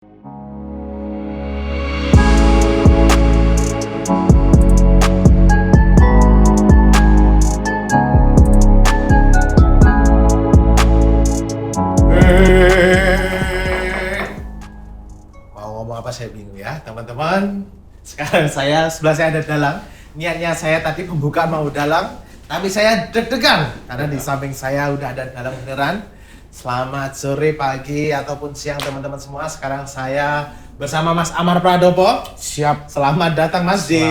Mau ngomong apa saya bingung ya, teman-teman. Sekarang sebelah saya ada dalang. Niatnya saya tadi pembukaan mau dalang, tapi saya deg-degan karena di samping saya udah ada dalang beneran. Selamat sore, pagi, ataupun siang teman-teman semua. Sekarang saya bersama Mas Amar Pradopo. Siap. Selamat datang Mas di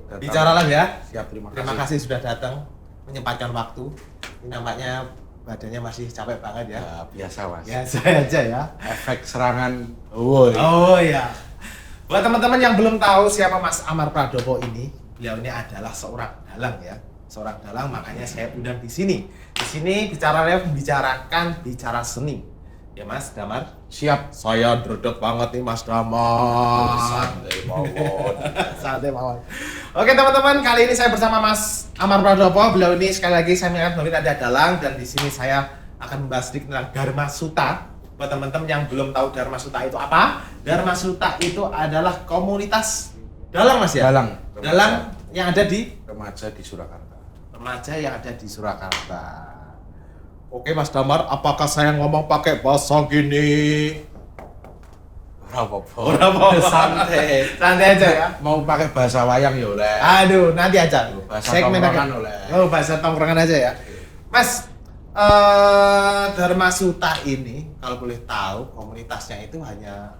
datang. Bicara Live ya. Siap, terima Terima kasih sudah datang, menyempatkan waktu. Ini nampaknya badannya masih capek banget ya. Ya, biasa mas. Biasa aja ya. Efek serangan. Oh iya. Buat teman-teman yang belum tahu siapa Mas Amar Pradopo ini, beliau ini adalah seorang dalang ya. Seorang dalang, makanya saya undang di sini. Di sini Bicara Live membicarakan bicara seni. Ya Mas Damar? Siap. Saya dredeg banget nih Mas Damar. Santai mawon. Santai mawon. Oke teman-teman, kali ini saya bersama Mas Amar Pradopo. Beliau ini sekali lagi saya mengingat bahwa ada dalang, dan di sini saya akan membahas sedikit tentang Dharma Suta. Buat teman-teman yang belum tahu Dharma Suta itu apa? Dharma Suta itu adalah komunitas dalang Mas ya? Dalang. Dalang yang ada di Remaja di Surakarta. remaja yang ada di Surakarta. Oke Mas Damar, apakah saya ngomong pakai bahasa gini? Ora Santai. Santai aja ya. Mau pakai bahasa wayang ya oleh. Aduh, nanti aja. Bahasa Segmen tongkrongan aja. oleh. Oh, bahasa tongkrongan aja ya. Mas, Dharma Suta ini kalau boleh tahu komunitasnya itu hanya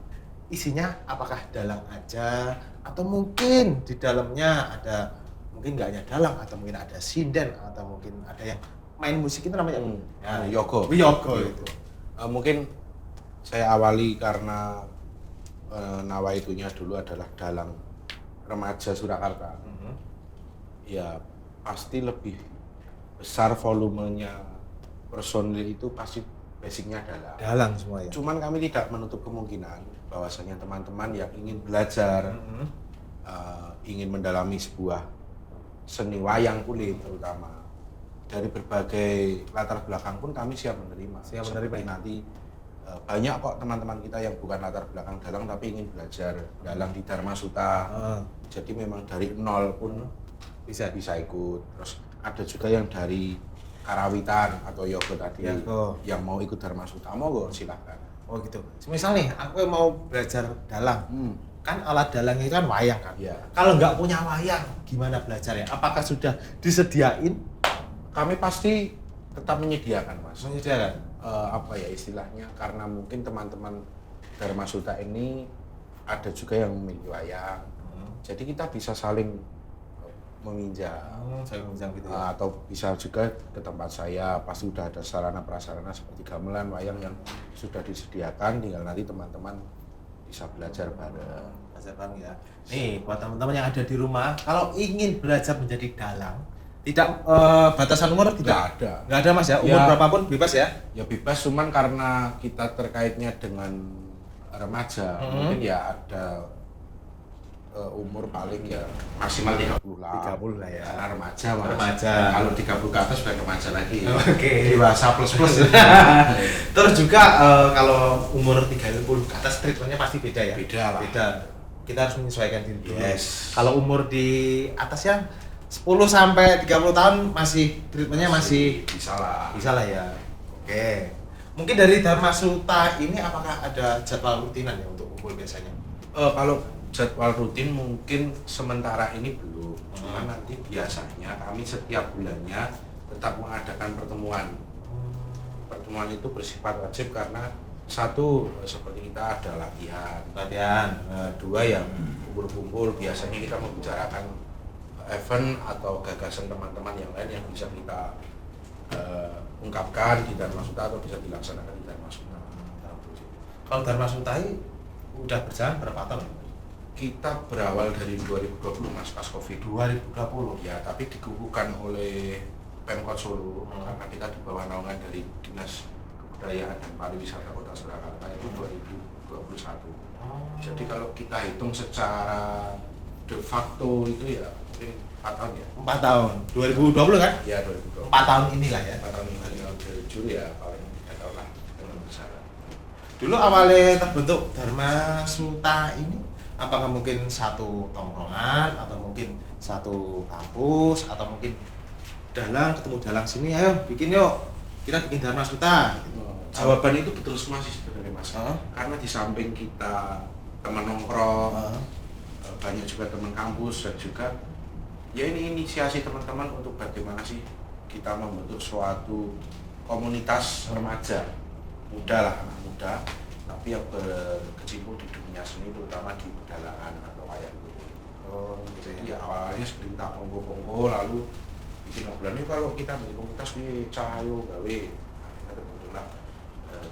isinya apakah dalang aja atau mungkin di dalamnya ada mungkin nggak hanya dalang atau mungkin ada sinden atau mungkin ada yang main musik itu namanya Yogo. Yogo itu. Mungkin saya awali karena nawaitunya dulu adalah dalang remaja Surakarta. Ya pasti lebih besar volumenya personil itu pasti basicnya dalang. Dalang semua ya. Cuman kami tidak menutup kemungkinan bahwasanya teman-teman yang ingin belajar, ingin mendalami sebuah seni wayang kulit terutama dari berbagai latar belakang pun kami siap menerima. Siap Seperti menerima. nanti banyak kok teman-teman kita yang bukan latar belakang dalang tapi ingin belajar dalang di Dharma Suta. Jadi memang dari nol pun bisa ikut. Terus ada juga yang dari Karawitan atau Yogo tadi yang mau ikut Dharma Suta, monggo silahkan. Oh gitu. Misal nih, aku mau belajar dalang. Kan alat dalang itu kan wayang kan. Iya. Kalau nggak punya wayang, gimana belajarnya? Apakah sudah disediain? Kami pasti tetap menyediakan, Mas. Menyediakan. Apa ya istilahnya? Karena mungkin teman-teman Dharma Suta ini ada juga yang memiliki wayang. Jadi kita bisa saling meminjam. Saya meminjam gitu ya. Atau bisa juga ke tempat saya, pasti sudah ada sarana prasarana seperti gamelan, wayang yang sudah disediakan, tinggal nanti teman-teman bisa belajar bareng. Belajar bareng ya. Nih, buat teman-teman yang ada di rumah, kalau ingin belajar menjadi dalang, tidak batasan umur tidak ada. Nggak ada Mas ya, umur Ya. berapapun bebas ya. Ya bebas, cuman karena kita terkaitnya dengan remaja, mungkin ya ada umur paling ya maksimal 30 lah. 30 lah ya. Karena remaja, Mas. Remaja. Kalau 30 ke atas sudah remaja lagi. Oke. Dewasa plus. Terus juga kalau umur 30 ke atas treatmentnya pasti beda ya? Beda lah. Beda. Kita harus menyesuaikan diri dulu. Yes. Kalau umur di atasnya 10 sampai 30 tahun masih treatmentnya masih bisa lah. bisa lah ya. Oke. Mungkin dari Dharma Suta ini apakah ada jadwal rutinan ya untuk kumpul biasanya? Kalau jadwal rutin mungkin sementara ini belum. Cuma nanti biasanya kami setiap bulannya tetap mengadakan pertemuan. Pertemuan itu bersifat wajib karena satu seperti kita ada latihan. Dua yang kumpul-kumpul biasanya kita membicarakan event atau gagasan teman-teman yang lain yang bisa kita ungkapkan di Dharma Suta atau bisa dilaksanakan di Dharma Suta. Kalau Dharma Suta ini udah berjalan berapa tahun? Kita berawal dari 2020 Mas, pas Covid. 2020. Ya, tapi dikukuhkan oleh Pemkot Solo karena kita di bawah naungan dari Dinas Kebudayaan dan Pariwisata Kota Surakarta itu 2021. Jadi kalau kita hitung secara de facto itu ya mungkin 4 tahun ya. 4 tahun. 2020 kan? Ya 2020. 4 tahun inilah ya. 4 tahun ini dari jujur ya paling 3 tahun lah dengan besaran. Dulu awalnya terbentuk Dharma Suta ini, apakah mungkin satu tongkrongan atau mungkin satu kampus atau mungkin dalang ketemu dalang sini, ayo bikin yuk, kita bikin Dharma Suta. Gitu. Jawaban itu betul semua sih sebenarnya Mas. Oh. Karena di samping kita teman nongkrong, banyak juga teman kampus dan juga ya ini inisiasi teman-teman untuk bagaimana sih kita membentuk suatu komunitas remaja muda lah, anak muda, tapi yang berkecimpung di dunia seni, terutama di pedalangan atau wayang kulit. Oh, gitu ya. Ya awalnya seperti tak ponggo-ponggo, lalu bikin obrolan ini kalau kita bikin komunitas di Cahayu gawe, akhirnya terbentuklah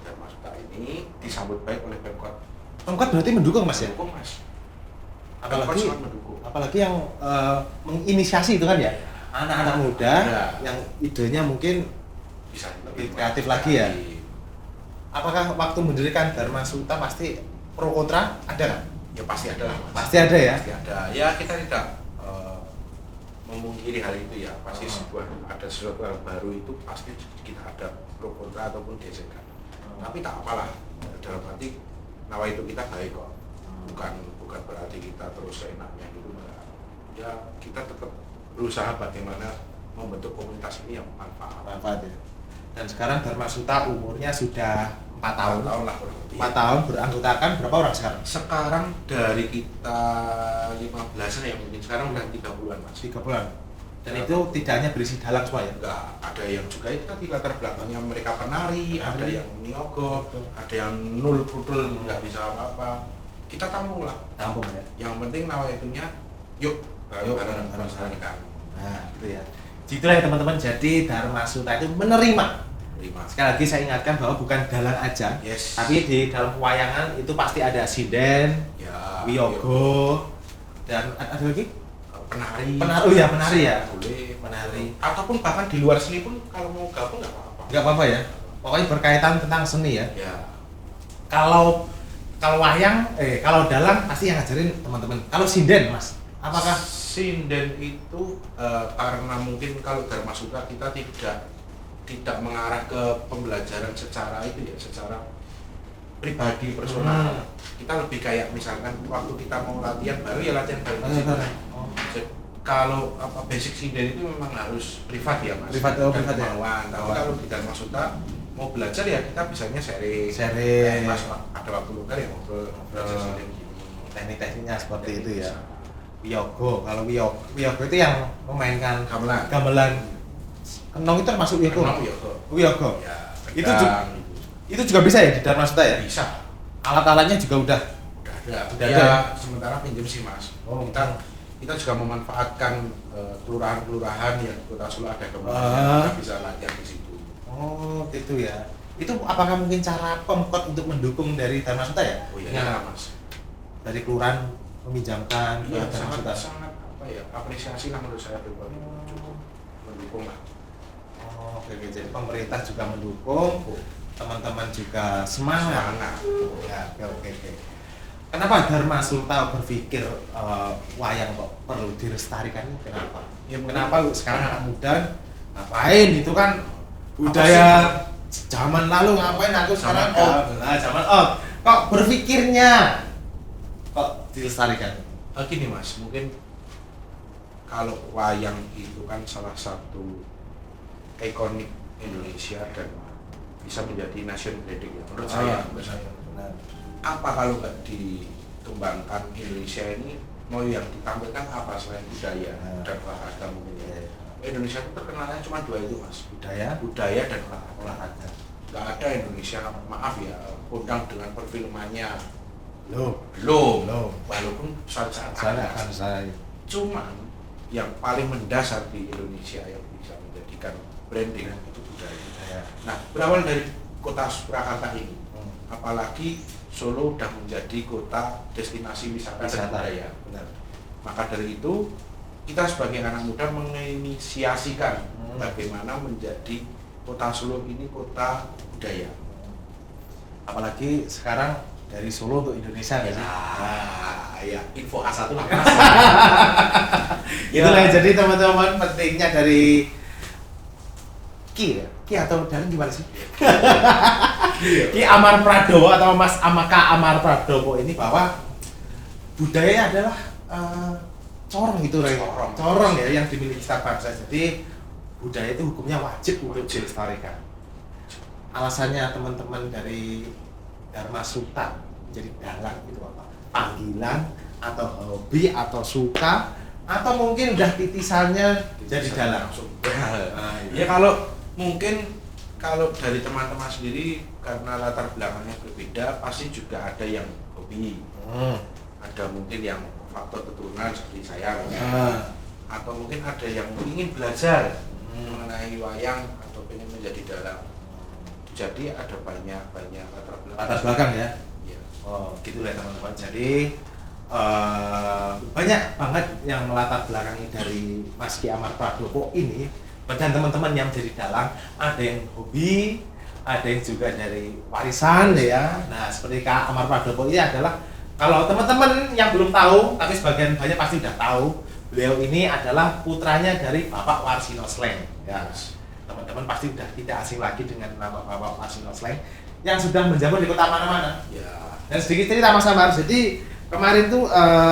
Dharma Suta ini disambut baik oleh Pemkot. Pemkot berarti mendukung Mas ya? Mendukung Mas. Apalagi Pemkot sangat mendukung. apalagi yang menginisiasi itu kan ya, anak-anak muda yang idenya mungkin Bisa lebih kreatif lagi ya. Apakah waktu mendirikan Dharma Suta pasti pro kontra ada nggak? Ya pasti ada lah Mas. Pasti ada ya. Pasti ada. Ya kita tidak memungkiri hal itu ya. Pasti ada sesuatu yang baru itu pasti kita ada pro kontra ataupun gesekan. Tapi tak apalah. Dalam arti nawa itu kita baik kok. Bukan berarti kita terus seenaknya gitu. Ya kita tetap berusaha bagaimana membentuk komunitas ini yang Manfaat ya. Dan sekarang Dharma Suta umurnya sudah 4 tahun. 4 tahun lah kurang lebih. 4 tahun beranggotakan berapa orang sekarang? Sekarang dari kita 15-an ya mungkin sekarang udah 30-an Mas. 3 bulan. Dan itu tidak hanya berisi dalang semua ya? Enggak, ada yang juga itu di latar belakangnya mereka penari, ada yang niogok, ada yang nul pudel nggak bisa apa-apa. Kita tampung lah. Tampung ya. Yang penting nawaitunnya yuk bareng-bareng. Nah, gitu ya. Itulah ya teman-teman, jadi Dharma Suta itu menerima. Sekali lagi saya ingatkan bahwa bukan dalang aja, Yes. tapi di dalam pewayangan itu pasti ada sinden, Ya, wiyogo, dan ada lagi penari. penari ya, penari ya. Boleh, Penari. ataupun bahkan di luar seni pun kalau mau gabung nggak apa-apa. Nggak apa-apa ya. Pokoknya berkaitan tentang seni ya. Ya. Kalau wayang, kalau dalang pasti yang ngajarin teman-teman. Kalau sinden, Mas, apakah sinden itu karena mungkin kalau Dharma Suta kita tidak mengarah ke pembelajaran secara itu ya, secara pribadi personal. Kita lebih kayak misalkan waktu kita mau latihan baru ya latihan baru. Kalau basic sinden itu memang harus privat ya Mas. Privat ya. Tapi kalau di Dharma Suta mau belajar ya kita bisanya sharing. Mas ada waktu luang ya ngobrol sinden gini. teknik-tekniknya seperti itu ya? Bisa. Wiyogo, kalau wiyogo itu yang memainkan gamelan. Kenong itu termasuk wiyogo? Kenong wiyogo. Wiyogo. Ya, Itu itu juga bisa ya di Dharma Suta ya? bisa. Alat-alatnya juga udah Udah ada. ya, sementara pinjam sih Mas. Oh, Kita juga memanfaatkan kelurahan-kelurahan yang Kota Solo ada Ah. kemudian kita bisa latihan di situ. Oh, gitu ya. Itu apakah mungkin cara Pemkot untuk mendukung dari Dharma Suta ya? Oh iya, Ya, Mas. dari kelurahan meminjamkan ke Iya, Dharma Suta. sangat apa ya? Apresiasi lah menurut saya pribadi. Cukup mendukung lah. Oh, oke, oke. Jadi pemerintah juga mendukung, teman-teman juga semangat. Ya, oke. Kenapa Dharma Suta berpikir wayang kok perlu dilestarikan? Kenapa? Ya, Kenapa sekarang anak muda ngapain itu kan budaya zaman lalu, ngapain aku sekarang zaman kok berpikirnya kok dilestarikan? Gini Mas, mungkin kalau wayang itu kan salah satu ikonik Indonesia dan bisa menjadi nation branding ya menurut saya. Benar. Apa kalau nggak dikembangkan Indonesia ini mau yang ditampilkan apa selain budaya dan olahraga mungkin ya. Indonesia itu terkenalnya cuma 2 itu Mas, budaya dan olahraga. Nggak ada Indonesia, maaf ya, kondang dengan perfilmannya belum. Walaupun saat ada. Cuman yang paling mendasar di Indonesia yang bisa menjadikan branding itu budaya. Nah, berawal dari kota Surakarta ini, apalagi Solo sudah menjadi kota destinasi wisata dan budaya. Benar. Maka dari itu kita sebagai anak muda menginisiasikan bagaimana menjadi kota Solo ini kota budaya. Apalagi sekarang dari Solo untuk Indonesia nggak sih? Ya, info A1 lah. Itulah jadi teman-teman pentingnya dari Ki atau dari gimana sih? Ki Amar Pradowo atau Mas Amaka Amar Pradowo ini bahwa budaya adalah corong gitu, Rey. Corong ya yang dimiliki setiap bangsa. Jadi budaya itu hukumnya wajib untuk dilestarikan. Alasannya teman-teman dari Dharma Suta menjadi dalang itu apa? Panggilan atau hobi atau suka atau mungkin udah titisannya jadi dalang langsung. Ya kalau mungkin kalau dari teman-teman sendiri karena latar belakangnya berbeda pasti juga ada yang hobi, ada mungkin yang faktor keturunan seperti saya atau mungkin ada yang ingin belajar mengenai wayang atau ingin menjadi dalang. Jadi ada banyak Latar belakang ya. Ya. Oh, gitu ya teman-teman. Jadi banyak banget yang melatar belakangi dari Mas Ki Amar Pradowo ini. Dan teman-teman yang jadi dalang, ada yang hobi, ada yang juga dari warisan ya. Nah, seperti Kak Amar Pradowo ini adalah, kalau teman-teman yang belum tahu, tapi sebagian banyak pasti sudah tahu, beliau ini adalah putranya dari Bapak Warsino Sleng. Ya, teman-teman pasti sudah tidak asing lagi dengan nama Bapak Warsino Sleng yang sudah menjabat di kota mana-mana. Ya. Dan sedikit cerita Mas Amar, jadi kemarin tuh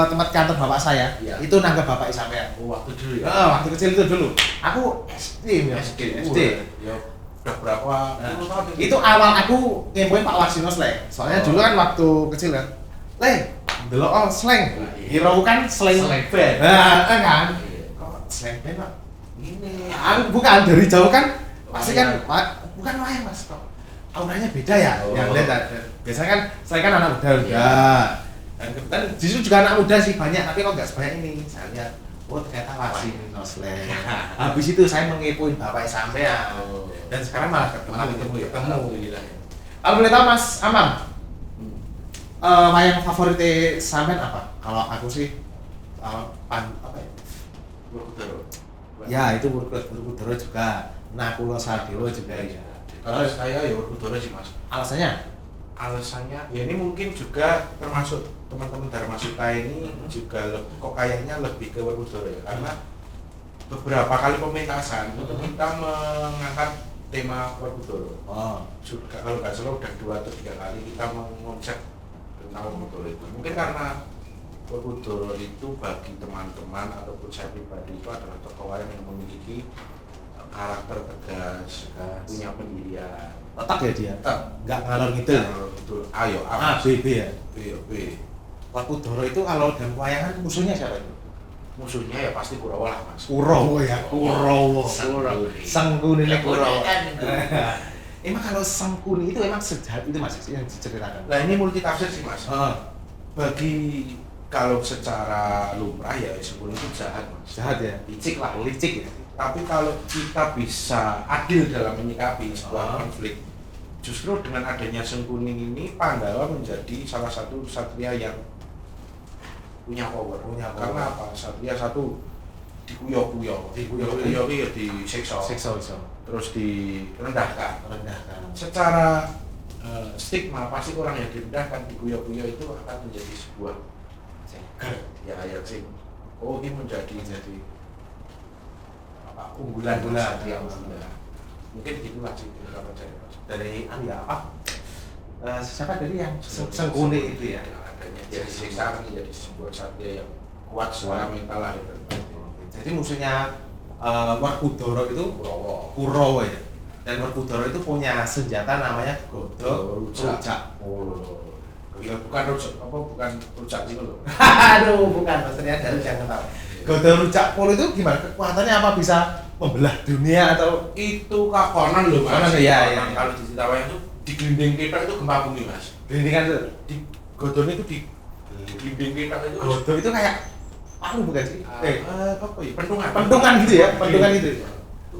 tempat kantor bapak saya, Ya. itu nanggap bapak sampean. Oh, waktu dulu ya. Waktu kecil itu dulu. Aku SD ya. SD. Ya udah berapa? Nah, 10 tahun itu awal aku ngepoin Pak Warsino Sleng. Soalnya dulu kan waktu kecil kan, delok Sleng. Hero kan Sleng band. Nah, kan. Kok Sleng band, Pak? Ini Aku bukan dari jauh kan, pasti kan bukan wayang Mas kok. Auranya beda ya. Yang lihat biasanya kan saya kan anak muda dan kebetulan justru juga anak muda sih banyak, tapi kok nggak sebanyak ini. Saya lihat, oh ternyata Warsino Sleng. Habis itu saya mengepoin bapak sampean. Dan sekarang malah ketemu. Kalau boleh tahu Mas Amar, wayang favorit sampean apa? Kalau aku sih apa ya? Werkudara. Ya itu Werkudara juga, Nakula Sadewa juga ya. Kalau saya ya Werkudara sih Mas. Alasannya ya ini mungkin juga termasuk teman-teman Dharma Suta ini juga kok kayaknya lebih ke Werkudara ya, karena beberapa kali pementasan itu kita mengangkat tema Werkudara. Sudah, kalau nggak salah udah 2 atau 3 kali kita mengonsep tentang Werkudara itu. Mungkin karena Werkudara itu bagi teman-teman ataupun saya pribadi itu adalah tokoh wayang yang memiliki karakter tegas, punya pendirian. Letak ya dia? Tetap Nggak ngalor gitu. Betul. Ayo, A, B, B ya? B. Werkudara itu kalau dalam wayangan musuhnya siapa itu? Musuhnya ya pasti Kurawa lah Mas. Kurawa ya? Kurawa. Sangkuni Ya, Kurawa. kan itu. Emang kalau Sangkuni itu emang sejahat itu Mas yang diceritakan? Nah ini multi tafsir sih Mas. Ah, Bagi kalau secara lumrah ya Sangkuni itu jahat Mas. jahat ya? Licik lah. Licik ya? Tapi kalau kita bisa adil dalam menyikapi sebuah konflik, justru dengan adanya Sangkuni ini Pandawa menjadi salah satu satria yang punya power. Karena apa? Satria satu dikuyok-kuyok ya disiksa, terus direndahkan. Secara stigma pasti orang yang direndahkan, dikuyok-kuyok itu akan menjadi sebuah ya sing ini menjadi unggulan satria unggulan. Mungkin gitulah sih kalau saya Dari apa? Siapa tadi yang Sangkuni itu ya? Adanya jadi siksa menjadi sebuah satria yang kuat secara mental lahir dan batin. Jadi musuhnya Werkudara itu Kurawa ya. Dan Werkudara itu punya senjata namanya Godhog Rujak. Ya bukan rujak bukan rujak sih loh. Aduh, bukan maksudnya dari yang tahu. Godhog Rujak Polo itu gimana? Kekuatannya apa, bisa membelah dunia atau Itu konon loh Mas. Konon, iya. Kalau di cerita wayang itu di gelinding kita itu gempa bumi Mas. gelindingan itu? Di godhong itu di gelinding kita itu Godhog itu kayak palu bukan sih? apa ya? Pentungan gitu ya? Pentungan gitu.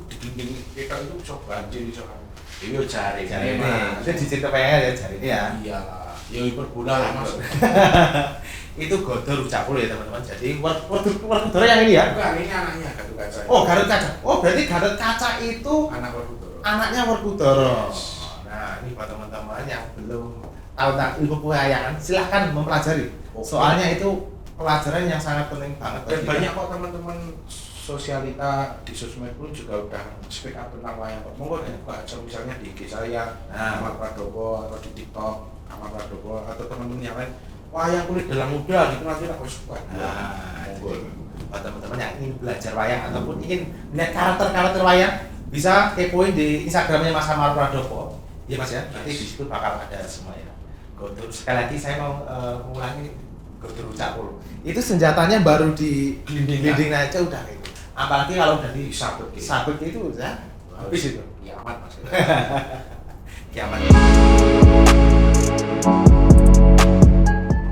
Di gelinding kita itu bisa banjir bisa kan. Ini jari Jari ini, Mas. itu dicerita pengen ya jari ini ya. Iyalah. Ya hiperbola lah Mas. Itu Godhog Rujak Polo ya teman-teman. Jadi Werkudara yang ini ya? Bukan, ini anaknya Gatot Kaca. Oh, Gatot Kaca. Oh, berarti Gatot Kaca itu Anak Werkudara. anaknya Werkudara. Nah, ini buat teman-teman yang belum tahu tentang ilmu pewayangan, silahkan mempelajari. Soalnya itu pelajaran yang sangat penting banget. Dan banyak kok teman-teman sosialita di sosmed pun juga udah speak up tentang wayang. Monggo baca misalnya di IG saya, Ahmad Pradopo, atau di TikTok Ahmad Pradopo, atau teman-teman yang lain. Wayang kulit dalam muda gitu nanti aku suka. Monggo. Buat teman-teman yang ingin belajar wayang ataupun ingin melihat karakter-karakter wayang, bisa kepoin di Instagramnya Mas Ahmad Pradopo. Iya Mas ya, nanti di situ bakal ada semua ya. Terus sekali lagi saya mau mengulangi Guntur Cakul. Itu senjatanya baru di glinding aja udah gitu. Apalagi kalau udah di Sabut gitu. sabut itu ya habis itu. Kiamat Mas. Kiamat. 4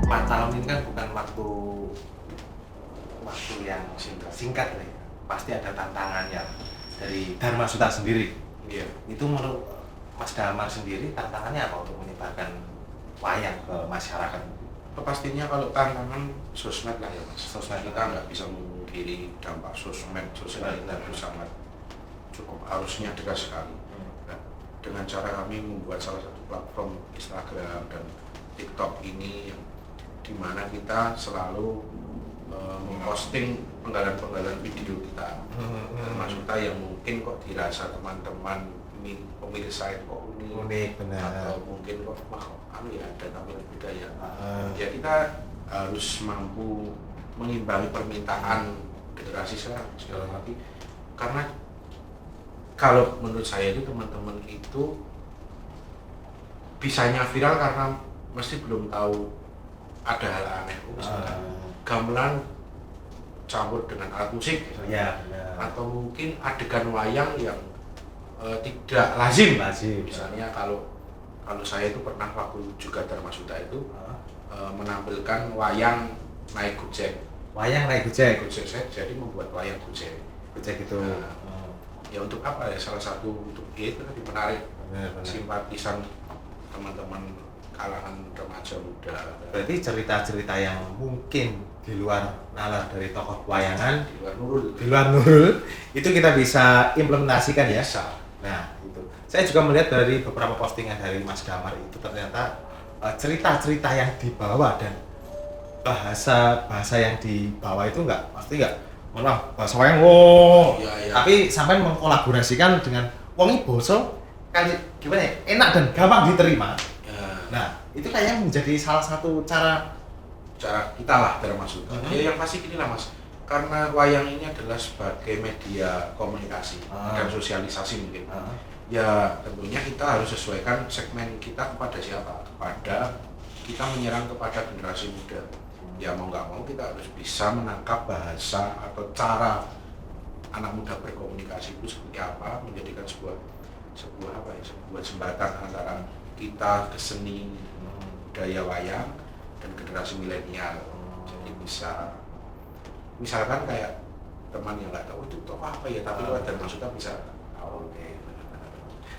tahun ini kan bukan waktu yang singkat ya. Pasti ada tantangannya dari Dharma Suta sendiri. Iya. Itu menurut Mas Damar sendiri tantangannya apa untuk menyebarkan wayang ke masyarakat? Pastinya kalau tantangan sosmed lah ya Mas. Sosmed. Kita nggak bisa memungkiri dampak sosmed itu sangat cukup arusnya deras sekali. Nah, dengan cara kami membuat salah satu platform Instagram dan TikTok ini di mana kita selalu memposting penggalan-penggalan video kita, termasuk yang mungkin kok dirasa teman-teman pemirsa itu kok Unik, benar. atau mungkin kok ya ada tampilan budaya. Ya kita harus mampu mengimbangi permintaan generasi sekarang segala lagi, karena kalau menurut saya itu teman-teman itu bisanya viral karena mesti belum tahu ada hal aneh, misalkan gamelan campur dengan alat musik, Ya, atau mungkin adegan wayang yang tidak lazim. Misalnya kalau saya itu pernah waktu juga Dharma Suta itu menampilkan wayang naik gojek. Wayang naik gojek. Saya jadi membuat wayang gojek. Gojek itu. Ya untuk apa ya? Salah satu untuk itu tadi menarik Benar. simpatisan teman-teman kalangan remaja muda. Berarti cerita-cerita yang mungkin di luar nalar dari tokoh wayangan, Di luar Nurul. itu kita bisa implementasikan ya. Bisa. Nah, itu. Saya juga melihat dari beberapa postingan dari Mas Damar itu ternyata cerita-cerita yang dibawa dan bahasa yang dibawa itu pasti enggak bahasa wayang Iya. tapi sampai mengkolaborasikan dengan wong iki basa kali gimana ya, enak dan gampang diterima. Nah, itu kayaknya menjadi salah satu cara kita lah Dharma Suta. Ya yang pasti gini lah Mas, karena wayang ini adalah sebagai media komunikasi dan sosialisasi mungkin. Ya tentunya kita harus sesuaikan segmen kita kepada siapa, kepada kita menyerang kepada generasi muda. Ya mau nggak mau kita harus bisa menangkap bahasa atau cara anak muda berkomunikasi itu seperti apa, menjadikan sebuah jembatan antara kita ke seni budaya wayang dan generasi milenial. Jadi bisa misalkan kayak teman yang nggak tahu itu tokoh apa ya, tapi lewat Dharma Suta bisa tahu.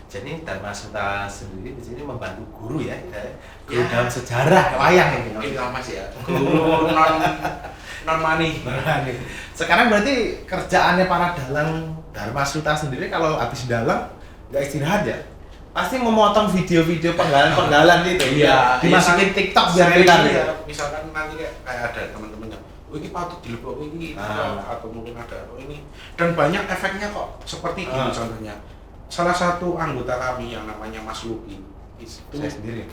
Jadi Dharma Suta sendiri di sini membantu guru ya, guru dalam sejarah wayang ini. Mungkin lama sih ya. Guru non money. Sekarang berarti kerjaannya para dalang Dharma Suta sendiri kalau habis dalang nggak istirahat ya? Pasti memotong video-video penggalan-penggalan itu. Iya. Dimasukin TikTok biar viral ya. Misalkan nanti kayak ada teman-teman yang ini patut dilebok ini atau mungkin ada ini, dan banyak efeknya kok seperti ini contohnya. Salah satu anggota kami yang namanya Mas Luki itu Saya sendiri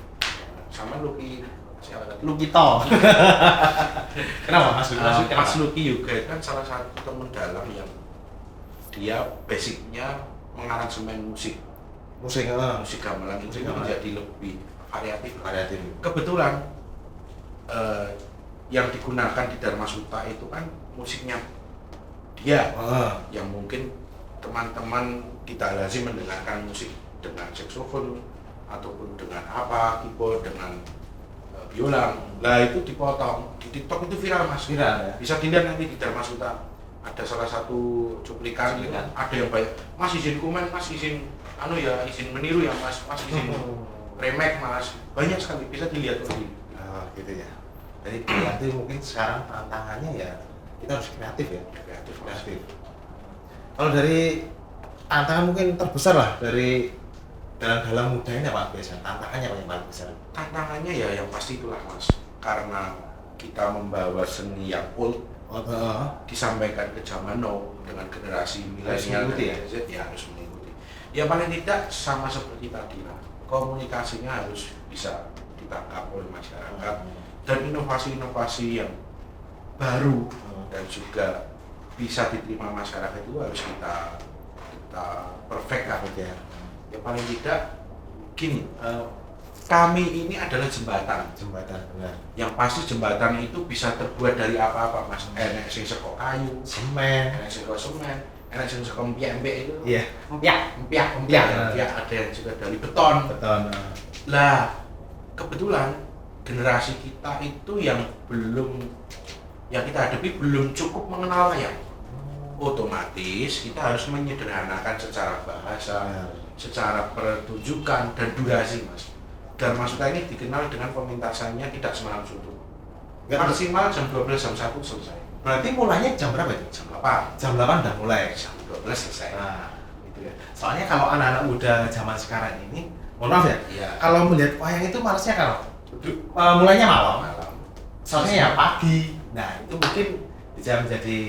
sama Luki siapa tadi? Lukito. Kenapa Mas Luki? Mas Luki juga kan salah satu teman dalam yang dia basicnya mengaransemen musik gamelan itu menjadi lebih variatif. Kebetulan yang digunakan di Dharma Suta itu kan musiknya dia yang mungkin teman-teman tidak lazim mendengarkan musik dengan saksofon ataupun dengan keyboard dengan biola. Lah itu dipotong di TikTok, itu viral Mas. Viral ya. Bisa dilihat nanti di Dharma Suta. Ada salah satu cuplikan gitu. Ada yang banyak, Mas izin komen, Mas izin izin meniru ya Mas izin remake Mas. Banyak sekali, bisa dilihat lagi. Gitu ya. Jadi nanti mungkin sekarang tantangannya ya kita harus kreatif ya. Kreatif. Kalau dari tantangan mungkin terbesar lah dari dalam muda ini apa biasanya? Tantangannya apa yang paling besar? Tantangannya ya yang pasti itulah Mas, karena kita membawa seni yang old disampaikan ke zaman now dengan generasi milenial mengikuti dan Z ya harus mengikuti. Ya paling tidak sama seperti tadi lah, komunikasinya harus bisa ditangkap oleh masyarakat dan inovasi-inovasi yang baru dan juga bisa diterima masyarakat itu harus kita perfect ya. Ya paling tidak gini, kami ini adalah jembatan. Benar. Yang pasti jembatan itu bisa terbuat dari apa-apa, Mas. Enek sing saka kayu, Semen. enek saka semen, enek sing saka empyak-empyak itu. Iya. Empyak, ada yang juga dari beton. Lah, kebetulan generasi kita itu yang kita hadapi belum cukup mengenal wayang. Otomatis kita harus menyederhanakan secara bahasa, secara pertunjukan dan durasi, Mas. Dharma Suta ini dikenal dengan pementasannya tidak semalam suntuk. Maksimal jam 12 jam 1 selesai. Berarti mulainya jam berapa itu? Jam 8. Jam 8 udah mulai. Jam 12 selesai. Nah, itu ya. Soalnya kalau anak-anak muda zaman sekarang ini, mohon maaf ya, Iya. kalau melihat wayang itu malesnya kalau mulainya malam. Soalnya ya pagi. Nah, itu mungkin bisa menjadi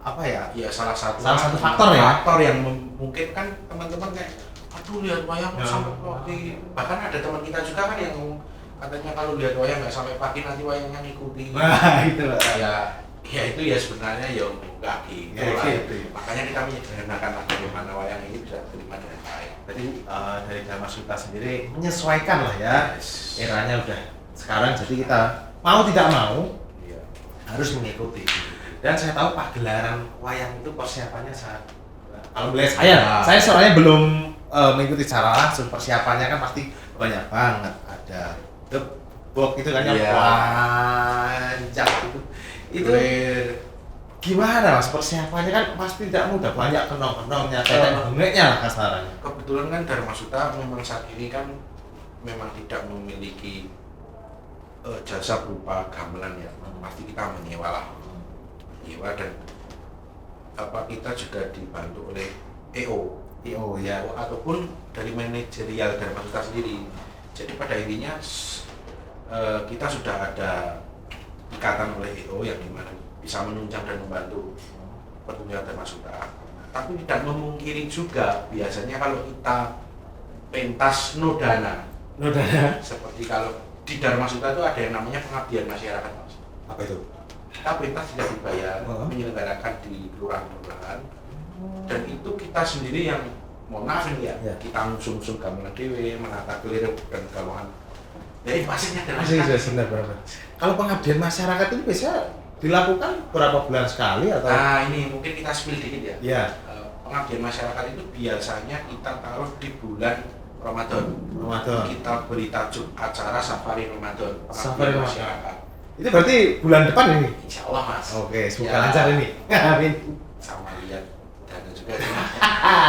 apa ya? Ya salah satu faktor ya. Faktor yang memungkinkan teman-teman kayak aduh lihat wayang sampai pagi. Bahkan ada teman kita juga kan yang katanya kalau lihat wayang nggak sampai pagi nanti wayangnya ngikuti. Wah, itu lah. Ya itu ya sebenarnya ya enggak gitu Ya, lah. gitu. Makanya kita menyederhanakan bagaimana wayang ini bisa diterima dengan baik. Jadi dari Dharma Suta sendiri menyesuaikan lah ya. Yes. Eranya udah sekarang, jadi kita mau tidak mau Iya. harus mengikuti. Dan saya tahu pagelaran wayang itu persiapannya sangat, kalau melihat saya soalnya belum mengikuti secara langsung, persiapannya kan pasti banyak banget. Ada gebok itu kan yang Iya. panjang itu gimana Mas persiapannya, kan pasti tidak mudah, banyak kenong-kenongnya, tetek-bengeknya lah kasarannya. Kebetulan kan Dharma Suta memang saat ini kan memang tidak memiliki jasa berupa gamelan ya. Pasti kita menyewa lah. Menyewa dan kita juga dibantu oleh EO Ya. ataupun dari manajerial Dharma Suta sendiri. Jadi pada intinya kita sudah ada ikatan oleh EO yang dimana bisa menunjang dan membantu pertunjukan Dharma Suta. Tapi tidak memungkiri juga biasanya kalau kita pentas nodana, seperti kalau di Dharma Suta itu ada yang namanya pengabdian masyarakat, Mas. Apa itu? Kita pentas tidak dibayar, menyelenggarakan di kelurahan-kelurahan, dan itu kita sendiri yang mohon maaf ini ya, kita ngusung-ngusung gamelan dewe, menata kelirip dan gamelan. Jadi pastinya adalah Benar. Kalau pengabdian masyarakat itu biasanya dilakukan berapa bulan sekali atau? Nah ini mungkin kita spill dikit ya. Ya. Pengabdian masyarakat itu biasanya kita taruh di bulan Ramadan. Kita beri tajuk acara Safari Ramadan. Safari Ramadan. Masyarakat. Itu berarti bulan depan ini? Insya Allah, Mas. Oke, semoga lancar ini. Amin. Sama lihat dana juga.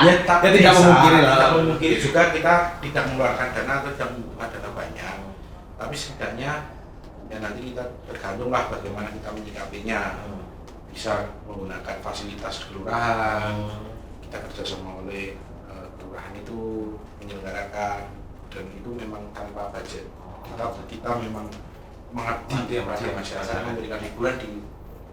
Ya, tapi tidak memungkiri lah. Tidak memungkiri juga kita tidak mengeluarkan dana atau tidak membutuhkan dana banyak. Tapi setidaknya ya nanti kita tergantung lah bagaimana kita menyikapinya. Bisa menggunakan fasilitas kelurahan. Kita kerjasama oleh kelurahan itu menyelenggarakan, dan itu memang tanpa budget. Kita memang mengabdi kepada masyarakat, memberikan hiburan di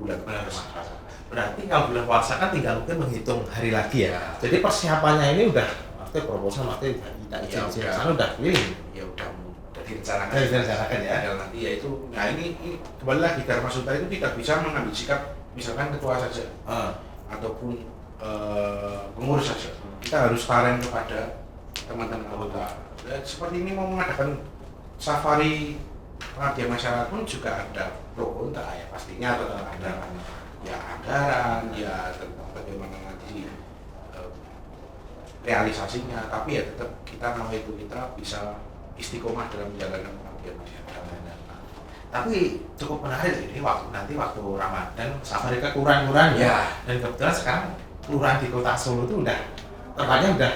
bulan puasa. Berarti kalau bulan puasa kan tinggal mungkin menghitung hari lagi ya. Jadi persiapannya ini udah, maksudnya proposal, maksudnya tidak izin sana udah keliling. Ya udah direncanakan. Direncanakan ya. Tinggal nanti ya itu. Nah ini kembali lagi Dharma Suta itu tidak bisa mengambil sikap misalkan ketua saja ataupun pengurus saja. Kita harus taren kepada teman-teman anggota. Seperti ini mau mengadakan safari pengabdian masyarakat pun juga ada pro kontra ya pastinya, tetap ada ya anggaran ya tentang bagaimana nanti realisasinya, tapi ya tetap kita nama itu kita bisa istiqomah dalam menjalankan pengabdian masyarakat. Tapi cukup menarik ini waktu Ramadan safari ke kelurahan ya. Dan kebetulan sekarang kelurahan di kota Solo itu udah tempatnya udah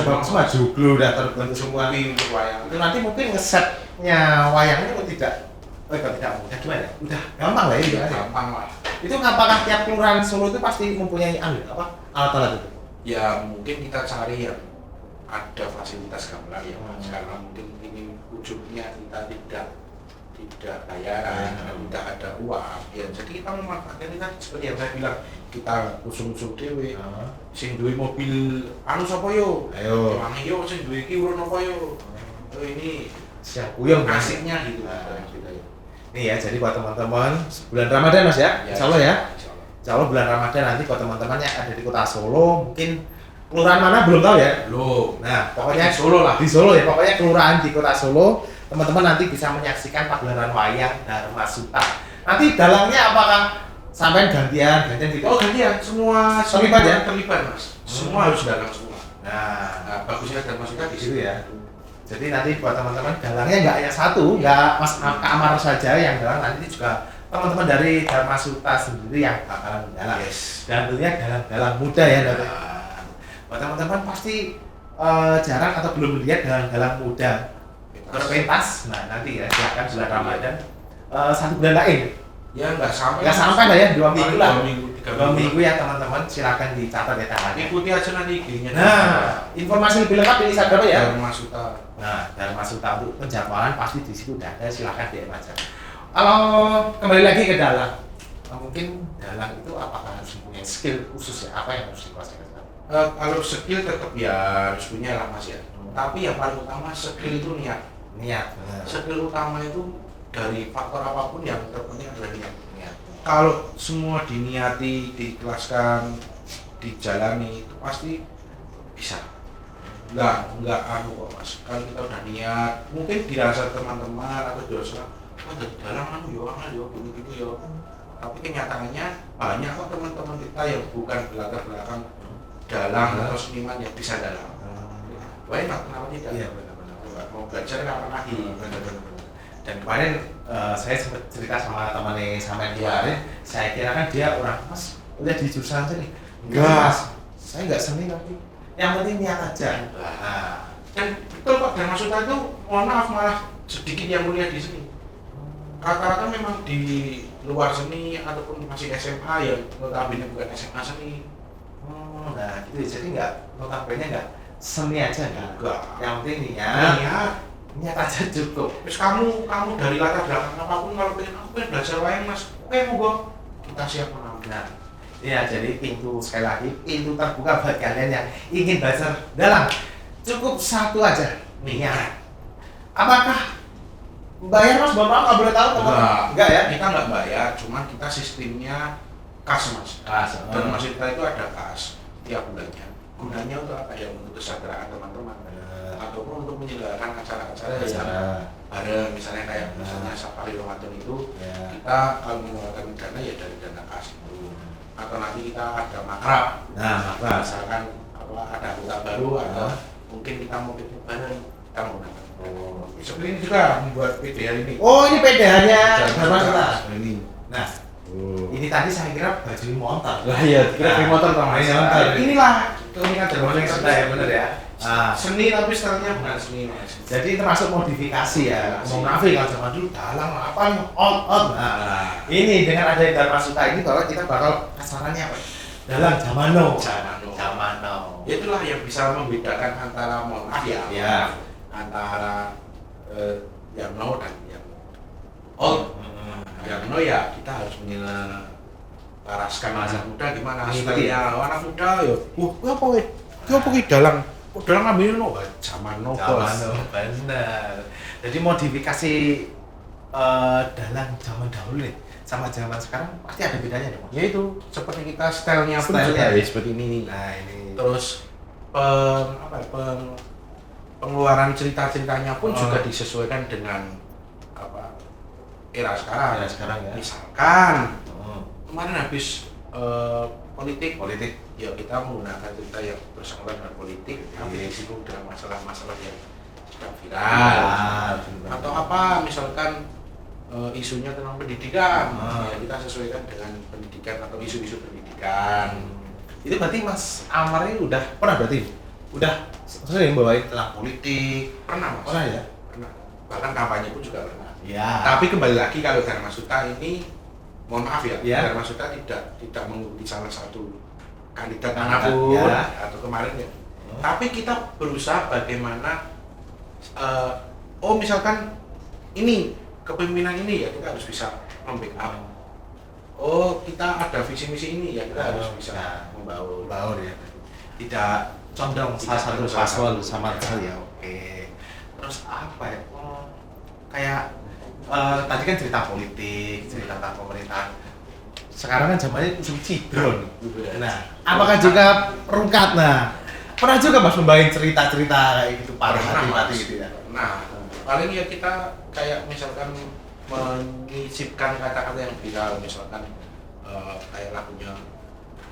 bagus semua, joglo udah terbentuk semua. Wayang itu nanti mungkin ngesetnya wayangnya tidak mudah, gimana? Udah gampang lah ya, gampang lah. Itu apakah tiap kelurahan Solo itu pasti mempunyai alat-alat itu? Ya mungkin kita cari yang ada fasilitas gamelan ya, Mas. Karena mungkin ini ujungnya kita tidak tidak bayaran, tidak ada uang. Ya, jadi kita memanfaatkan ini kan seperti yang saya bilang, kita usung-usung dewe. Sing duwe mobil anu sapa yo? Ayo. Wangi yo sing duwe iki urun apa yo? Oh, ini Siap kuyung asiknya gitu. Nih ya, jadi buat teman-teman bulan Ramadan Mas ya, Insya Allah ya. Insya Allah bulan Ramadan nanti buat teman-teman yang ada di kota Solo, mungkin kelurahan mana belum tahu ya. Belum. Nah, pokoknya Di Solo lah. Di Solo ya, pokoknya kelurahan di kota Solo, teman-teman nanti bisa menyaksikan pagelaran wayang Dharma Suta. Nanti dalangnya apakah sampai gantian gitu? Oh gantian, semua Terlibat ya? Terlibat Mas. Semua harus dalang semua. Nah, Bagusnya dan maksudnya di gitu situ ya. Jadi nanti buat teman-teman dalangnya nggak hanya satu, nggak Mas Kak Amar saja yang dalang, nanti juga teman-teman dari Dharma Suta sendiri yang bakalan dalang. Yes. Dan tentunya dalang-dalang muda ya, nanti. Buat teman-teman pasti jarang atau belum melihat dalang-dalang muda berpentas. Nah nanti ya silakan bulan Ramadan 1 bulan lain. Ya nggak Sampai lah ya 2 minggu lah. 2 minggu ya teman-teman, silakan dicatat ya tangannya. Ikuti aja nanti IG-nya. Nah, informasi lebih lengkap di Instagram ya. Dharma Suta. Nah, Dharma Suta untuk penjadwalan pasti di situ udah ada, silakan DM aja. Kalau kembali lagi ke dalang, mungkin dalang itu apakah harus punya skill khusus ya? Apa yang harus dikuasai? Kalau skill tetap ya harus punya lah Mas ya. Tapi yang paling utama skill itu niat. Niat. Skill utama itu dari faktor apapun yang terpenting adalah niat. Kalau semua diniati, diikhlaskan, dijalani itu pasti bisa. Enggak anu kok Mas. Kalau kita udah niat, mungkin dirasa teman-teman atau dirasa jadi dalang anu yo gitu yo. Tapi kenyataannya banyak kok teman-teman kita yang bukan belakang dalang atau seniman yang bisa dalang. Why not? Kenapa tidak? Iya benar-benar. Mau belajar kapan lagi? Dan kemarin saya sempat cerita sama temannya sama dia, saya kira kan dia orang Mas udah di jurusan seni. Enggak, saya nggak seni tapi yang penting niat aja. Nah, dan betul Pak, dan maksudnya itu mohon maaf malah sedikit yang mulia di sini. Rata-rata memang di luar seni ataupun masih SMA ya notabene bukan SMA seni. Nah gitu jadi nggak notabene nggak seni aja enggak. Yang penting niat aja cukup. Terus kamu dari latar belakang apapun kalau pengen aku pengen belajar wayang Mas, oke monggo kita siap menampung. Nah, ya jadi pintu sekali lagi pintu terbuka buat kalian yang ingin belajar dalang. Cukup satu aja, niat. Apakah bayar Mas? Bapak nggak boleh tahu teman? Enggak ya? Kita nggak bayar, cuman kita sistemnya kas Mas. Kas. Dan Mas kita itu ada kas tiap bulannya. Gunanya untuk apa ya? Untuk kesejahteraan teman-teman. Ataupun untuk menyelenggarakan acara-acara yang bareng, misalnya kayak misalnya Safari Ramadan itu kita kalau mengeluarkan dana ya dari dana kas itu, atau nanti kita ada makrab. Nah, makrab. Misalkan apa ada anggota baru atau mungkin kita mau piknik bareng, kita menggunakan. Seperti ini juga membuat PDH ini. Oh ini PDH-nya Dharma Suta. Ini. Nah, ini tadi saya kira baju motor. Lah iya, kira motor sama Inilah keunikan Dharma Suta ya benar ya. Seni tapi stylenya bukan seni Mas. Jadi termasuk modifikasi ya. Ngomong Nafi kalau zaman dulu dalang apa nih on. Nah, ini dengan adanya Dharma Suta ini bahwa kita bakal kasarannya apa? Dalang zamano. Itulah yang bisa membedakan antara mohon maaf ya. Antara yang no dan yang old. Yang no ya kita harus menyelaraskan anak muda gimana stylenya anak muda ya. Apa weh? Apa ki dalang? Dalang ngambil no zaman no bener. Jadi modifikasi dalang zaman dahulu nih sama zaman sekarang pasti ada bedanya dong. Ya itu seperti kita stylenya pun Stylenya. juga seperti ini. Nah ini. Terus pengeluaran cerita-ceritanya pun juga disesuaikan dengan apa era sekarang. Era sekarang ya. Misalkan kemarin habis politik, ya kita menggunakan cerita yang bersangkutan dengan politik, tapi sibuk dengan masalah-masalah yang sedang viral. Atau apa, misalkan isunya tentang pendidikan, ya kita sesuaikan dengan pendidikan atau isu-isu pendidikan. Itu berarti Mas Amar ini udah pernah sering bawain tentang politik? Pernah Mas? Pernah ya? Pernah. Bahkan kampanye pun juga pernah. Ya. Tapi kembali lagi kalau Dharma Suta ini, mohon maaf ya, Ya. Dharma Suta tidak mengikuti salah satu kandidat manapun atau kemarin ya. Tapi kita berusaha bagaimana, misalkan ini kepemimpinan ini ya kita harus bisa membackup. Oh, kita ada visi misi ini ya kita harus bisa membaur ya. Tidak condong salah satu paslon sama sekali ya. Oke. Terus apa ya? Kayak tadi kan cerita politik, cerita tentang pemerintahan. Sekarang kan zamannya musim cidron. Nah, apakah juga rungkat? Nah, pernah juga Mas membawain cerita-cerita kayak gitu, para mati-mati gitu ya? Nah, paling ya kita kayak misalkan menyisipkan kata-kata yang viral, misalkan kayak lagunya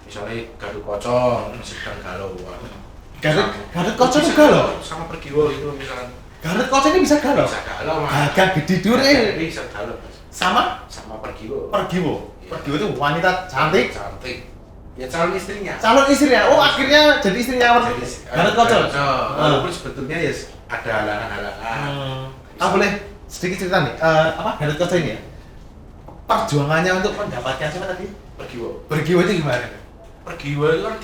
misalnya Gaduh Kocok, menyisipkan galau. Gaduh Kocok itu galau? Sama Pergiwo itu misalkan. Gaduh Kocok ini bisa galau? Bisa galau, Mas. Gagak gede dure. Bisa galau, Mas. Sama Pergiwo. Pergiwo. Pergiwo itu wanita cantik. Cantik. Ya calon istrinya. Calon istrinya. Oh, akhirnya jadi istrinya Gaduh Kocok. Walaupun sebetulnya ya ada halangan-halangan. Kamu boleh sedikit cerita nih, apa Gaduh Kocok ini ya? Perjuangannya untuk mendapatkan siapa tadi? Pergiwo. Pergiwo itu gimana? Pergiwo itu kan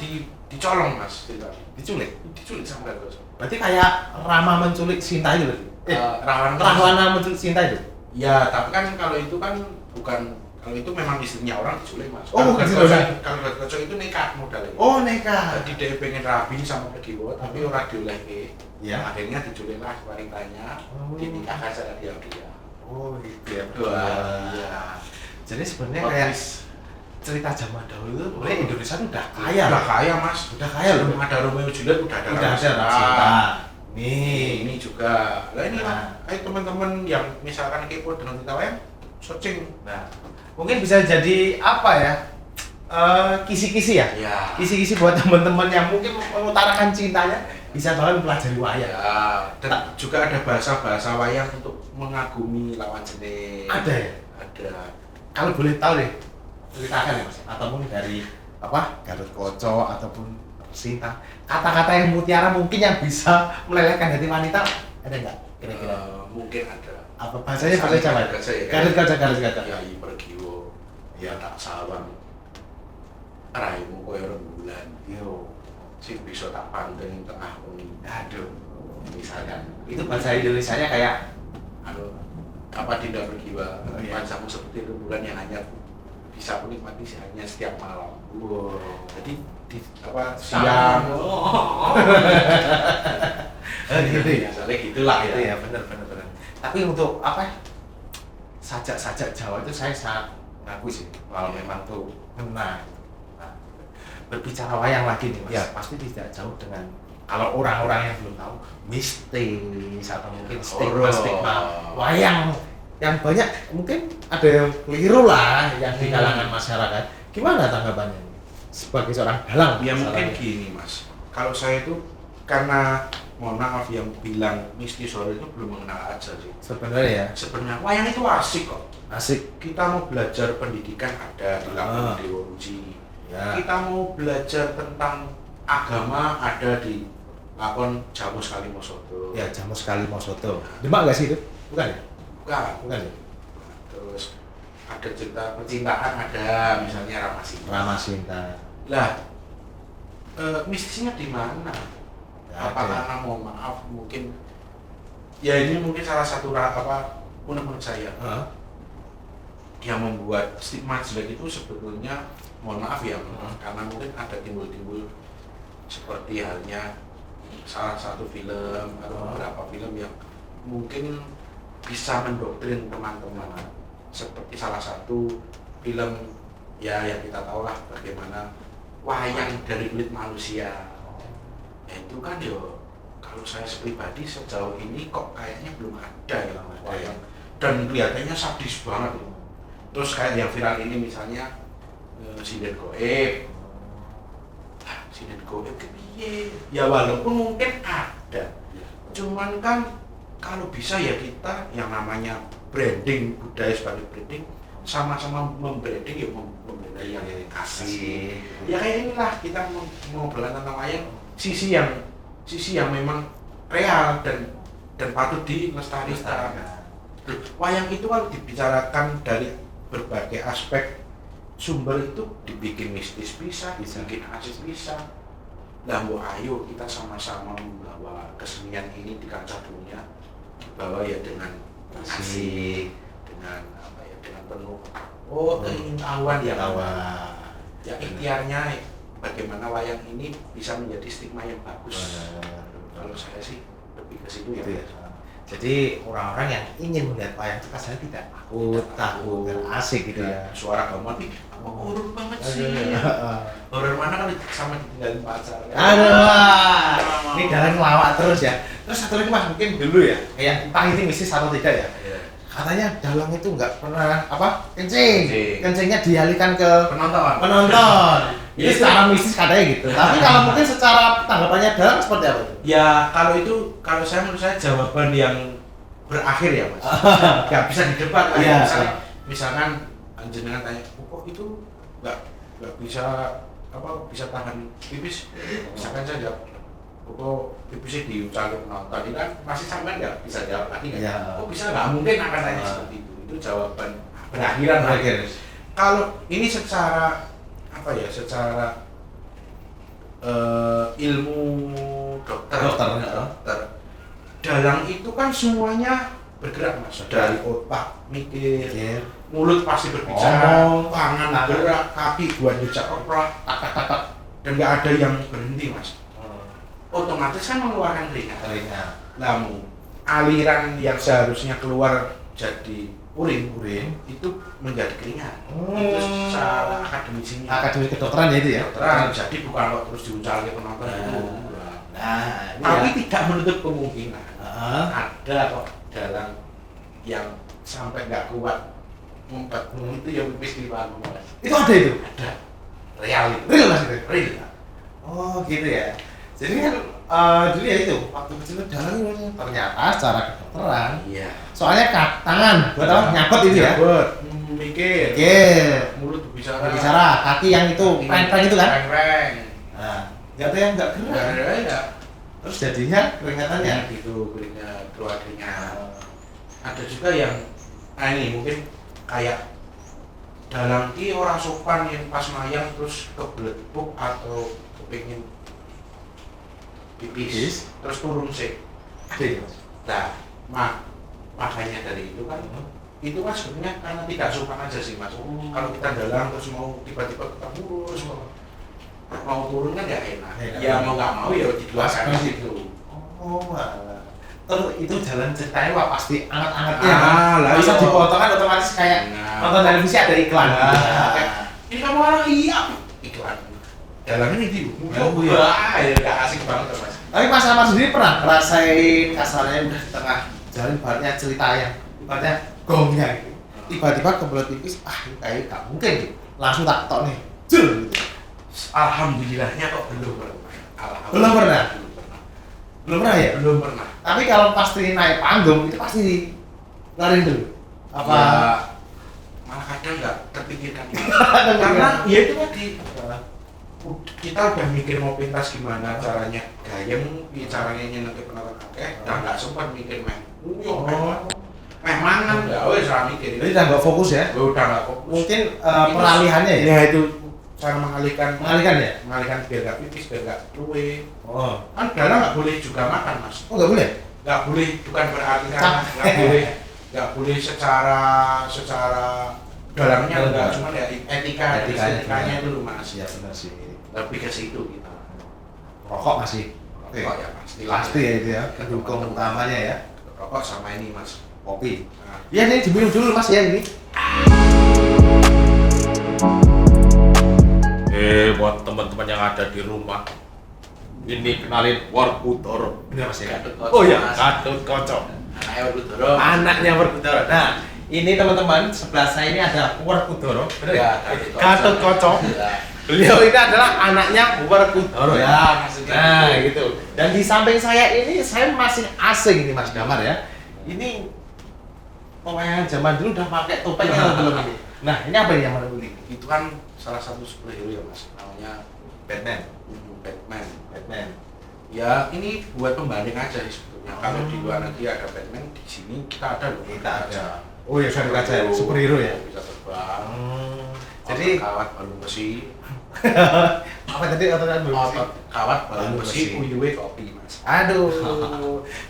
dicolong, Mas. Diculik sama Gaduh Kocok. Berarti kayak Rama menculik Sinta itu berarti? Rahwana menculik Sinta itu? Ya, tapi kan kalau itu kan bukan, kalau itu memang istrinya orang diculik, Mas. Oh, kalau gitu. Kalau Gaduh Kocok itu nekat modalnya. Oh, nekat. Jadi dia pengen rabi sama Pergiwo, tapi orang dioleh. Ya. Akhirnya diculiklah wanitanya, dinikahkan secara diam-diam. Oh, gitu ya. Iya. Jadi sebenarnya kayak cerita zaman dahulu itu sebenarnya Indonesia tuh udah kaya. Udah kaya, Mas. Udah kaya loh. Belum ada Romeo Juliet, udah ada Cinta. Ini juga. Lah ini ayo teman-teman yang misalkan kepo dengan cerita wayang, searching. Nah, mungkin bisa jadi apa ya? Kisi-kisi ya? Iya. Kisi-kisi buat teman-teman yang mungkin mengutarakan cintanya bisa banget mempelajari wayang. Ya, dan juga ada bahasa-bahasa wayang untuk mengagumi lawan jenis. Ada ya? Ada. Kalau boleh tahu deh, ceritakan ya Mas, ataupun dari apa Gaduh Kocok ataupun Sinta, kata-kata yang mutiara mungkin yang bisa melelehkan hati wanita ada nggak kira-kira? Mungkin ada. Apa bahasanya bahasa Jawa? Gaduh Kocok. Ya, Pergiwo. Ya tak sawang. Raimu koyo rembulan. Yo, Sing bisa tak panteng tengah wengi. aduh. Misalkan Itu bahasa Indonesianya kayak anu apa Dinda Pergiwa, Oh, iya. pancamu seperti rembulan yang hanya bisa menikmati hanya setiap malam. wow. Jadi apa siang. Gitu ya. Misalnya gitulah Itu ya. ya, benar. Tapi untuk apa? Sajak-sajak Jawa itu saya sangat ngaku sih kalau memang tuh ngena. Nah, berbicara wayang lagi nih Mas, Ya. pasti tidak jauh dengan kalau orang-orang yang belum tahu mistis atau mungkin stigma wayang yang banyak mungkin ada yang keliru lah yang di kalangan masyarakat. Gimana tanggapannya sebagai seorang dalang? Ya mungkin misalnya? gini Mas, kalau saya itu karena mohon maaf yang bilang mistis horor itu belum mengenal aja sih. Sebenarnya ya Sebenarnya wayang itu asik kok. asik. Kita mau belajar pendidikan ada di Lampung Dewa Uji. Ya. Kita mau belajar tentang agama ada di Lakon Jamus Kalimosodo. Ya jamu sekali mau soto. Demak nggak sih itu? Bukan ya? Bukan. Ya? Terus ada cerita percintaan ada, misalnya Ramasinta. Ramasinta. Lah, mistisnya di mana? Ya, Apa ada. karena mohon maaf mungkin ya ini mungkin salah satu unek-unek saya Heeh. yang membuat stigma jelek itu sebetulnya mohon maaf ya karena mungkin ada timbul-timbul seperti halnya salah satu film atau beberapa film yang mungkin bisa mendoktrin teman-teman seperti salah satu film ya yang kita tahu lah bagaimana wayang dari kulit manusia ya itu kan yo kalau saya pribadi sejauh ini kok kayaknya belum ada ya wayang dan kelihatannya sadis banget loh. Terus kayak yang viral ini misalnya Sinden Goib. Sinden Goib kepiye? Ya walaupun mungkin ada. Cuman kan kalau bisa ya kita yang namanya branding budaya sebagai branding sama-sama membranding ya membranding yang kasih. Ya kayak inilah kita mau tentang wayang sisi yang memang real dan patut dilestarikan. Wayang itu kalau dibicarakan dari berbagai aspek sumber itu dibikin mistis bisa, dibikin asik bisa. Lah mbok ayo kita sama-sama membawa kesenian ini di kancah dunia, dibawa ya dengan asik, dengan apa ya, dengan penuh keingintahuan ya, ya ikhtiarnya bagaimana wayang ini bisa menjadi stigma yang bagus. Kalau saya sih lebih ke situ ya. Jadi orang-orang yang ingin melihat wayang itu kasarnya tidak takut, asik gitu ya. Suara gamelan nih, horor banget sih. Horor mana kalau sama ditinggalin pacar. Aduh, ini jalan lawak terus ya. Terus satu lagi Mas, mungkin dulu ya, kayak entah ini mistis atau tidak ya. Katanya dalang itu nggak pernah kencingnya dialihkan ke penonton. Ini secara mistis katanya gitu. Tapi kalau mungkin secara tanggapannya dalang seperti apa itu? Ya kalau saya menurut saya jawaban yang berakhir ya Mas. Nggak bisa didebat lah. Misalkan jenengan tanya, kok itu nggak bisa tahan pipis? Misalkan saya jawab, kok pipisnya diucapin penonton, ini kan masih sampai nggak bisa jawab lagi nggak? Kok bisa nggak mungkin akan tanya seperti itu. Itu jawaban berakhiran. Kalau ini secara apa ya, secara ilmu dokter, dalang itu kan semuanya bergerak Mas, dari otak mikir, mulut pasti berbicara, tangan bergerak, kaki buat bergerak, dan nggak ada yang berhenti Mas. Otomatis kan mengeluarkan keringat. Namun aliran yang seharusnya keluar jadi urin itu menjadi keringat. Itu secara akademik kedokteran ya itu ya. Jadi bukan kok terus diuncalkan ke penonton itu. Tapi tidak menutup kemungkinan ada kok dalang yang sampai nggak kuat ngumpet itu ya pipis di ruang Mas. Itu ada itu? Ada. Real Mas itu. Real. Oh gitu ya. Jadi kan dulu ya itu waktu kecil dalang itu ternyata secara kedokteran. Iya. Soalnya tangan buat apa? Nyabet itu ya. Mikir. Mulut berbicara. Kaki yang itu peng-peng itu kan? Peng-peng. Nah, nggak ada yang nggak gerak. Nggak ada. Terus jadinya keringatannya gitu, keluar keringat. Ada juga yang ini mungkin kayak dalang ki orang sopan yang pas mayang terus kebelet pup atau kepingin pipis terus turun sih. Nah, makanya dari itu kan sebenarnya karena tidak sopan aja sih Mas. Kalau kita dalang terus mau tiba-tiba kita lurus mau turun kan nggak enak. Ya mau nggak mau ya diluaskan gitu. Terus itu jalan ceritanya wah pasti anget-angetnya bisa dipotong kan otomatis kayak nonton televisi ada iklan. Ini kamu orang iklan. Dalamnya ini nggak asik banget Mas. Tapi Mas Amar sendiri pernah ngerasain kasarnya udah di tengah jalan ibaratnya cerita yang ibaratnya gongnya gitu. Tiba-tiba kebelet pipis, ini kayak gak mungkin gitu. Langsung tak tok nih, jul gitu. Alhamdulillahnya kok belum pernah. Belum pernah ya? Belum pernah. Tapi kalau pasti naik panggung itu pasti lari dulu. Apa? Ya, malah kadang nggak terpikirkan. Karena ya itu tadi kita udah mikir mau pintas gimana caranya gayeng, caranya nyenengin penonton dan nggak sempat mikir mangan nggak, salah mikir. Jadi udah nggak fokus ya? Udah nggak fokus. Mungkin peralihannya ya? Ya itu cara mengalihkan ya? Mengalihkan biar nggak pipis, biar nggak luwe. Kan dalang nggak boleh juga makan Mas. Oh nggak boleh? Nggak boleh, bukan berarti karena nggak boleh secara dalangnya enggak, cuma ya etikanya itu Mas. Ya benar sih. Lebih ke situ kita. Rokok masih? Rokok ya pasti ya itu ya, pendukung utamanya ya. Rokok sama ini Mas, kopi. Ya ini diminum dulu Mas ya ini. Buat teman-teman yang ada di rumah, ini kenalin Werkudara. Benar Mas ya? Oh ya, Gatut Kaca. Anaknya Werkudara. Nah, ini teman-teman sebelah saya ini ada Werkudara. Benar ya? Gatut Kaca. Beliau ini adalah anaknya Werkudara ya. Nah, gitu. Dan di samping saya ini saya masih asing ini Mas Damar ya. Ini pewayangan zaman dulu udah pakai topeng atau belum ini? Nah, ini apa yang mana ini? Itu kan salah satu superhero ya Mas, namanya Batman. Ya ini buat pembanding aja sih sebetulnya. Kalau di luar negeri ada Batman, di sini kita ada loh. Kita ada. Oh ya, sudah kaca ya, superhero ya. Bisa terbang. Jadi kawat balung besi. Apa tadi otot belum besi? Otot kawat balung Balung besi, besi. uyuwe kopi mas. Aduh.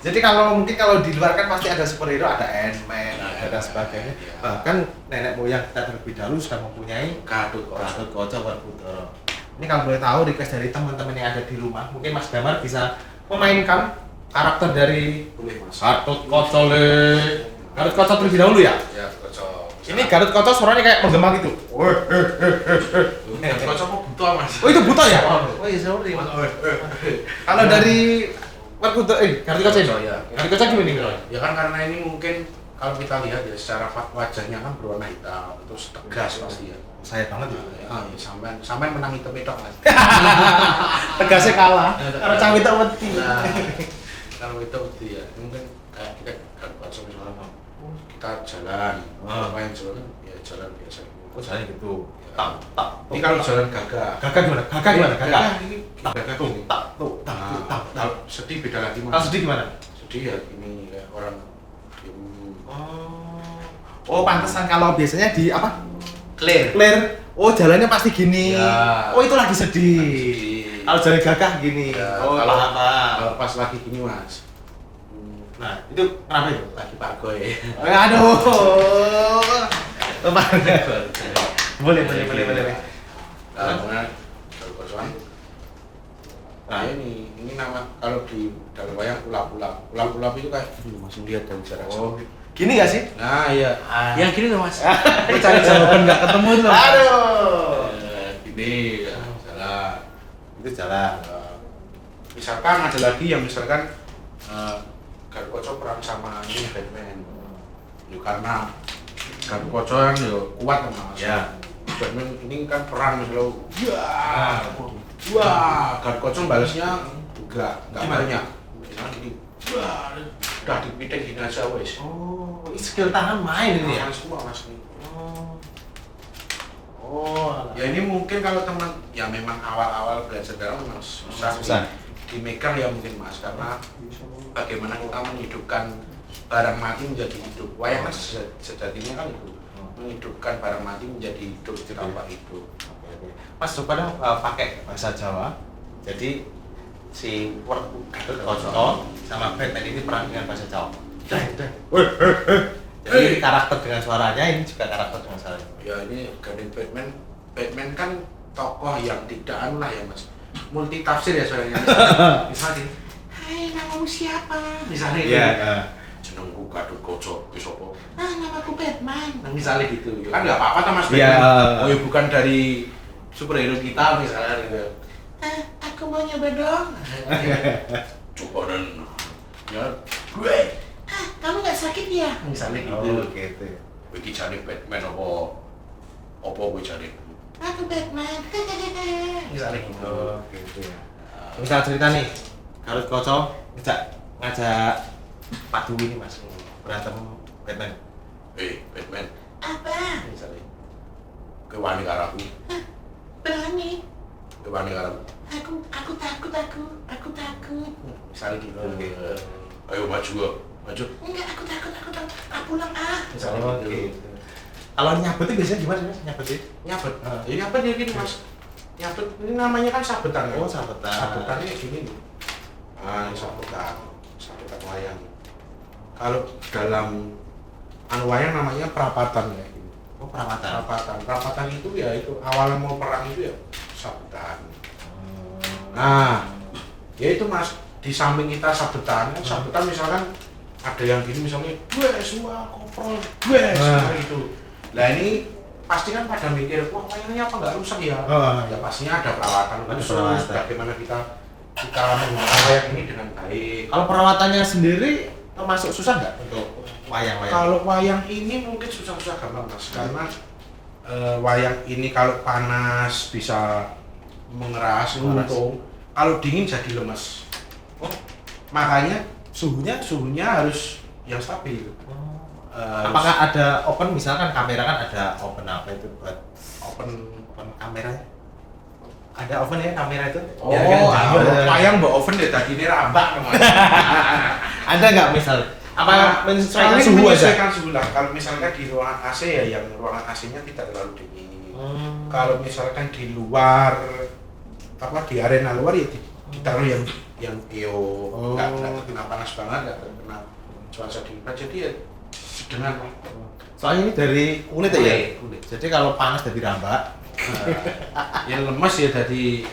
Jadi kalau mungkin kalau di luar kan pasti ada superhero, ada Ant-Man, Iya. ada sebagainya. Iya. Bahkan nenek moyang kita terlebih dahulu sudah mempunyai Gadut kok. Gatot Kaca Werkudara. Ini kalau boleh tahu request dari teman-teman yang ada di rumah, mungkin Mas Damar bisa memainkan karakter dari Boleh mas. Gatot Kaca le. Gatot Kaca terlebih dahulu ya. Ya kocok. Ini Gatot Kaca suaranya kayak menggema gitu. Gatot kocok kok butuh mas. Oh itu buta ya? Oh iya sorry. Kalau dari Werkudara, Gatot Kaca ini. Ya. Gatot Kaca gimana nih? Ya kan karena ini mungkin kalau kita lihat ya secara wajahnya kan berwarna hitam, terus tegas pasti ya. Saya banget ya. Ah, ya sampean menang hitam itu mas. Tegasnya kalah. Karena cawe tak wedi. Nah, kalau itu ya mungkin kayak kita kan kocok misalnya kita jalan, main jalan ya jalan biasa. Oh saya gitu. Tak. Ini kalau jalan gagah. Gagah gimana? Gagah gimana? Gagah. Ini Tak gagah tuh, gini. tak tuh, tak tuh, tak. Kalau sedih beda lagi mas. Kalau sedih gimana? Sedih ya ini kayak orang diem. Oh, pantesan kalau biasanya di apa? Clear. Clear. Oh, jalannya pasti gini. Ya. Oh, itu lagi sedih. Sedih. Kalau jalan gagah gini. Ya, Oh, kalau apa? kalau pas lagi gini mas. Nah, itu kenapa itu? Lagi Pak Goy. Aduh. Boleh. Nah, kalau kosong. Nah ini nama kalau di dalam wayang ulap-ulap. Ulap-ulap itu kayak masih lihat dari jarak. Oh, gini gak sih? Nah iya. Ah. Yang gini loh mas. Ini cari jawaban nggak ketemu tuh. Aduh. Gini, jalan. Itu jalan. Misalkan ada lagi yang misalkan Gatot Kaca perang sama ini Batman. Yo karena Gatot Kaca kan yo kuat kan mas. Ya. Batman ini kan perang misalnya. Wah, Gatot Kaca balasnya enggak Gimana? banyak. Misalnya gini. Wah, udah dipiting gini aja wes. Oh, ini skill tangan main ini ya? Semua mas nih. Oh, Ya ini mungkin kalau teman ya memang awal-awal belajar dalam memang susah, Susah. dimegang ya mungkin mas karena bagaimana kita menghidupkan barang mati menjadi hidup. Wayang kan sejatinya kan itu menghidupkan barang mati menjadi hidup tanpa hidup. Mas coba dong pakai bahasa Jawa. Jadi si Gatot Kaca sama Batman ini perang dengan bahasa Jawa. Jadi karakter dengan suaranya, ini juga karakter dengan suaranya. Ya ini Gading Batman kan tokoh yang tidak anu lah ya mas, multi tafsir ya soalnya. Misalnya, hai namamu siapa? Misalnya gitu. Jenengku Gatot Kaca, besok apa? Namaku Batman. Nah, misalnya gitu. Kan nggak apa-apa tuh mas Batman. Iya. Oh ya bukan dari superhero kita misalnya gitu. Aku mau nyoba dong. Coba dan ya gue. Kamu nggak sakit ya? Misalnya gitu. Oh, gitu. Iki jane Batman apa kowe jane? Aku Batman. Misalnya gitu. Oh, gitu ya. Misal cerita nih, Gatot Kaca ngajak Pak Dwi ini mas berantem Batman. Batman. Apa? Misalnya. Kowe wani karo aku. Berani? Kowe wani karo aku. Aku takut. Misalnya gitu. Oke. Ayo maju kok. Maju. Enggak, aku takut. Ah, pulang ah. Misalnya Oh, gitu. gitu. Kalau nyabet itu biasanya gimana sih mas? Nyabet itu? Nyabet. Ya nyabet ya gini mas. Nyabet ini namanya kan sabetan. Oh, kan? sabetan. Sabetannya gini nih. Ah, ini sabetan wayang. Kalau dalam anu wayang namanya perapatan ya. Oh, perawatan. Perapatan itu ya itu awalnya mau perang itu ya sabetan. Nah, ya itu mas di samping kita sabetan, kan sabetan misalkan ada yang gini misalnya gue semua koprol gue gitu. Nah ini pasti kan pada mikir wah wayangnya apa nggak rusak ya? Ya pastinya ada perawatan Ada khusus. perawatan. Bagaimana kita menggunakan wayang ini dengan baik. Kalau perawatannya sendiri termasuk susah nggak untuk wayang-wayang? Kalau wayang ini mungkin susah-susah gampang mas, karena wayang ini kalau panas bisa mengeras, luntung. Kalau dingin jadi lemes. Oh. Makanya suhunya harus yang stabil. Apakah ada open, misalkan kamera kan ada open apa itu buat open? kamera? Ada oven ya kamera itu? Oh, Ya, kan, wayang mbak oven deh tadi ini rambak namanya. ada nggak misal? Apa menyesuaikan Paling suhu aja? menyesuaikan suhu lah. Kalau misalnya di ruangan AC ya yang ruangan AC-nya tidak terlalu dingin. Kalau misalkan di luar di arena luar ya ditaruh yang nggak terkena panas banget, nggak terkena cuaca dingin, jadi ya sedengan lah. Soalnya ini dari kulit ya. Kulit. Jadi kalau panas dari rambak, Yang lemes ya dari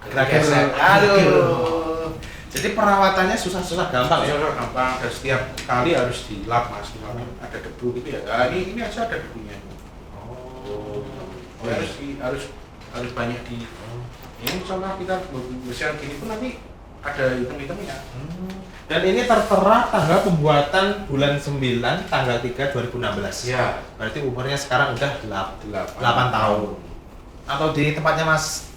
geser. Aduh. Jadi perawatannya susah-susah gampang ya. gampang, dan setiap kali harus dilap mas, ada debu gitu ya. Nah, ini aja ada debunya. Harus banyak di. Ini misalnya kita bersihan gini pun nanti ada hitam-hitamnya. Dan ini tertera tanggal pembuatan bulan 9 tanggal 3 2016. Ya. Berarti umurnya sekarang udah 8 8 tahun. Atau di tempatnya Mas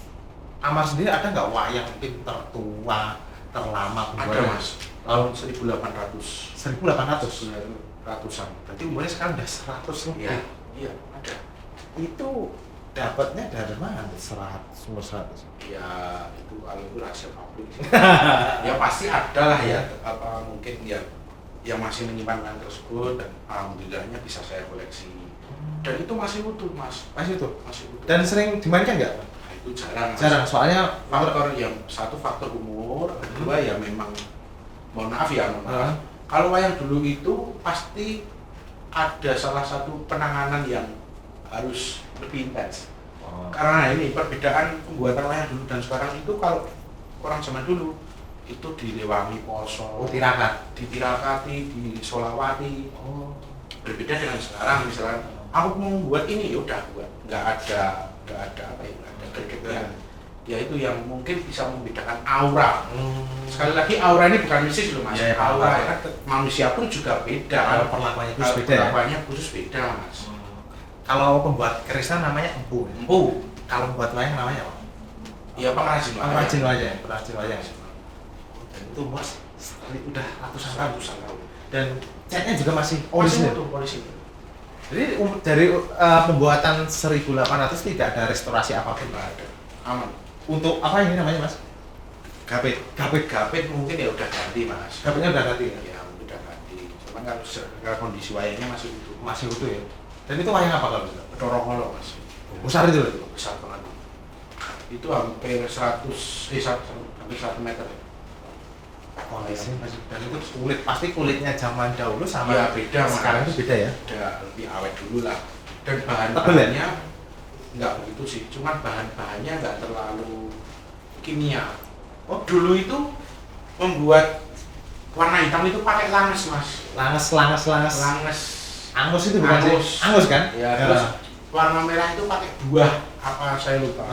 Amar sendiri ada nggak wayang mungkin tertua, terlama Ada pembuatannya? mas, tahun 1800. 1800. Ratusan. Berarti umurnya sekarang udah 100 lebih. Iya, iya ada. Itu dapatnya dari mana? 100, umur 100. Ya itu kalau itu rahasia publik. Ya pasti ada lah ya, mungkin yang masih menyimpan wayang tersebut, dan alhamdulillahnya bisa saya koleksi. Dan itu masih utuh mas. Masih itu. Masih utuh. Dan sering dimainkan nggak? Nah, itu jarang. Mas. Jarang, soalnya Faktor yang satu faktor umur, kedua ya memang mohon maaf. Heeh. Kalau wayang dulu itu pasti ada salah satu penanganan yang harus lebih intens. Karena ini perbedaan pembuatan wayang dulu dan sekarang itu, kalau orang zaman dulu itu direwangi poso, ditirakati, disolawati. Berbeda dengan sekarang, misalnya aku mau buat ini ya udah buat, nggak ada gregetnya. Ya itu yang mungkin bisa membedakan aura. Sekali lagi aura ini bukan mistis loh mas. Ya, Aura ya. manusia pun juga beda. Kalau perlakuannya khusus beda ya? Perlakuannya khusus beda mas. Kalau pembuat keristan namanya empu. Kalau membuat wayang namanya apa? Iya pengrajin wayang. Pengrajin wayang. Dan itu mas udah ratusan tahun. Dan catnya juga masih orisinal. Orisinal. Jadi dari pembuatan 1800 tidak ada restorasi apapun. Nggak ada. Aman. Untuk apa ini namanya mas? Gapit. Gapit mungkin ya udah ganti mas. Gapitnya udah ganti ya? Ya udah ganti. Cuman kalau kondisi wayangnya masih utuh. Masih utuh ya. Dan itu wayang apa kalau gitu? Dorongolo mas. Besar itu loh. Besar banget. Itu hampir 1 meter. Kondisi masih, dan itu kulit, pasti kulitnya zaman dahulu sama Ya beda mas. sekarang itu beda ya? Udah lebih awet dulu lah. Dan Tebel ya? bahan-bahannya nggak begitu sih. Cuman bahan-bahannya nggak terlalu kimia. Dulu itu membuat warna hitam itu pakai langes mas. Langes. Angus itu bukan sih? Angus. Angus kan? Ya, terus warna merah itu pakai buah apa saya lupa.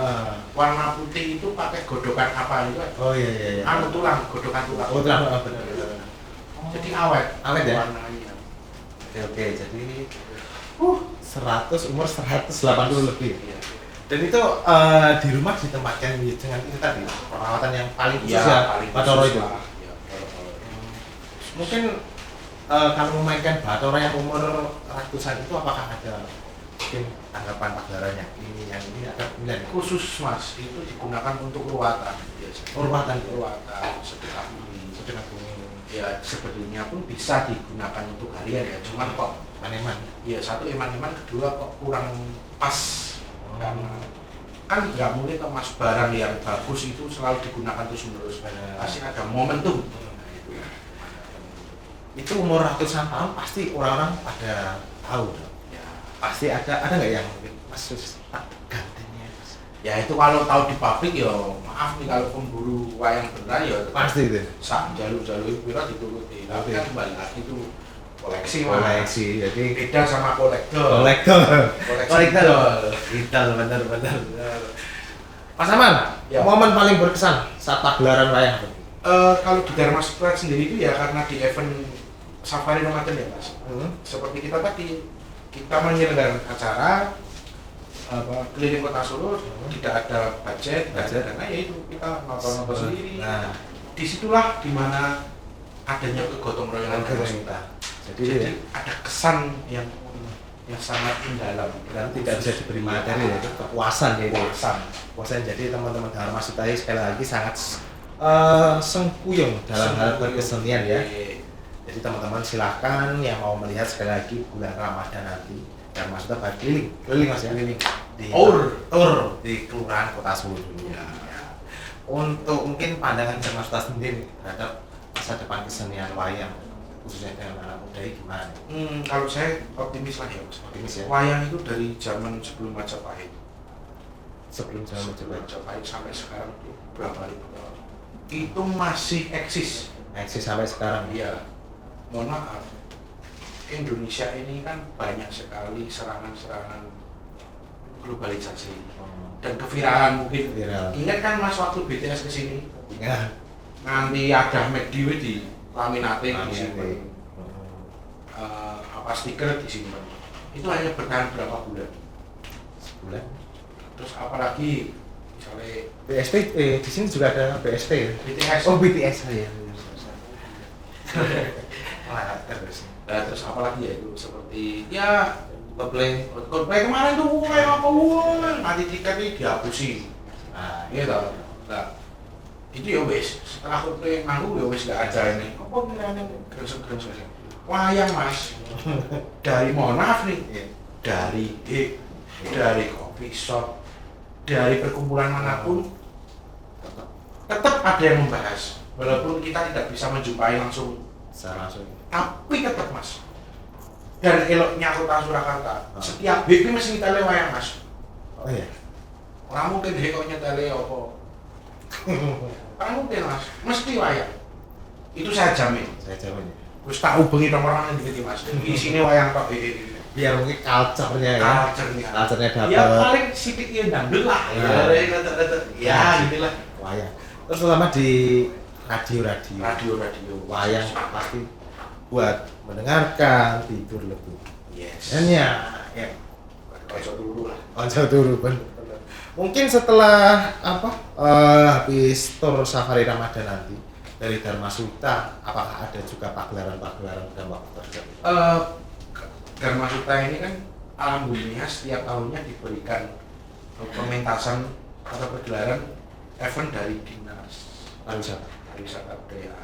Warna putih itu pakai godokan apa itu. Oh iya. Tulang, godokan tulang. Oh benar. Jadi awet. Awet ya? Warnanya. Oke, jadi 100 umur 180 lebih. Iya. Dan itu di rumah ditempatkan dengan itu tadi perawatan yang paling khusus Iya, ya, paling Bathara khusus itu. lah. Iya, Bathara. Mungkin kalau memainkan Bathara yang umur ratusan itu apakah ada mungkin tanggapan pagelarannya ini yang ini ada pilihan Khusus mas, itu digunakan untuk ruatan biasanya. Ruatan, sedekah bumi. Ya sebetulnya pun bisa digunakan untuk harian ya, cuman kok maneman. ya satu eman-eman, kedua kok kurang pas. Karena kan nggak mungkin kok mas barang yang bagus itu selalu digunakan terus menerus. Pasti ada momentum. Nah, itu ya. Itu umur ratusan tahun pasti orang-orang pada tahu dong. Ya. Pasti ada nggak yang mungkin mas gantengnya mas? Ya itu kalau tahu di pabrik ya maaf nih, kalau pemburu wayang beneran ya Pasti itu. sak jalur-jalur itu dituruti. Tapi kan kembali lagi itu koleksi mas. Koleksi, jadi Beda sama kolektor. Vital, benar. Mas Aman, Ya. momen paling berkesan saat pagelaran wayang apa? Kalau di Dharma Square sendiri itu ya karena di event Safari Ramadan ya mas. Seperti kita tadi, kita menyelenggarakan acara keliling kota Solo, tidak ada budget, tidak ada dana, ya itu kita nonton sendiri. Nah, Disitulah dimana adanya kegotong royongan Dharma Square. Jadi ada kesan yang sangat mendalam dan tidak bisa diberi materi ya, itu kepuasan ya itu. Kepuasan. Jadi teman-teman Dharma Sutai sekali lagi sangat sengkuyung dalam hal berkesenian ya. Jadi teman-teman silakan yang mau melihat sekali lagi bulan Ramadan nanti Dharma Sutai keliling mas ya. tur di Kelurahan Kota Solo dulu. Ya. Untuk mungkin pandangan Mas Suta sendiri terhadap masa depan kesenian wayang khususnya dengan anak muda ini gimana? Kalau saya optimis lah ya Mas. Optimis ya. Wayang itu dari zaman sebelum Majapahit. Sebelum zaman Majapahit sampai sekarang itu berapa ribu tahun? Itu masih eksis. eksis sampai sekarang. Iya. Mohon maaf. Indonesia ini kan banyak sekali serangan-serangan globalisasi dan keviralan mungkin. Viral. Ingat kan Mas waktu BTS kesini? Ingat. Nganti ada McD di laminate disimpan. Stiker disimpan. Itu hanya bertahan berapa bulan? Sebulan. Terus apalagi misalnya BSP di sini juga ada BSP ya. BTS. Oh BTS ya. Wah, terus. Nah, terus apalagi ya itu seperti ya Coldplay kemarin tuh kayak apa nanti tiketnya dihapusin. Nah, Iya tau. Nah, itu ya wes setelah Coldplay manggung ya wes gak ada ini. Apa kiranya gresek-gresek. Wayang Mas. Dari mohon maaf nih. Dari dari coffee shop, dari perkumpulan manapun tetap ada yang membahas. Walaupun kita tidak bisa menjumpai langsung, secara langsung. tapi tetap Mas. Dan eloknya kota Surakarta, setiap BP mesti kita wayang Mas. Oh iya. Orang mungkin dia kok nyetele apa? Orang mungkin Mas, mesti wayang. Itu saya jamin. Saya jamin. Terus tak hubungi nomor orang yang Mas. Di sini wayang Pak. Biar mungkin culture-nya ya. Culture-nya dapat. Ya paling sidik ya dangdut lah. Ya, gitulah. Wayang. Terus selama di radio. Radio. Wayang pasti buat mendengarkan tidur lebih. Yes. Dan ya. Ojo dulu lah. Ojo turu bener. Mungkin setelah habis tur safari Ramadan nanti dari Dharma Suta, apakah ada juga pagelaran-pagelaran dalam waktu terdekat? Dharma Suta ini kan alhamdulillah setiap tahunnya diberikan pementasan atau pergelaran event dari dinas pariwisata budaya.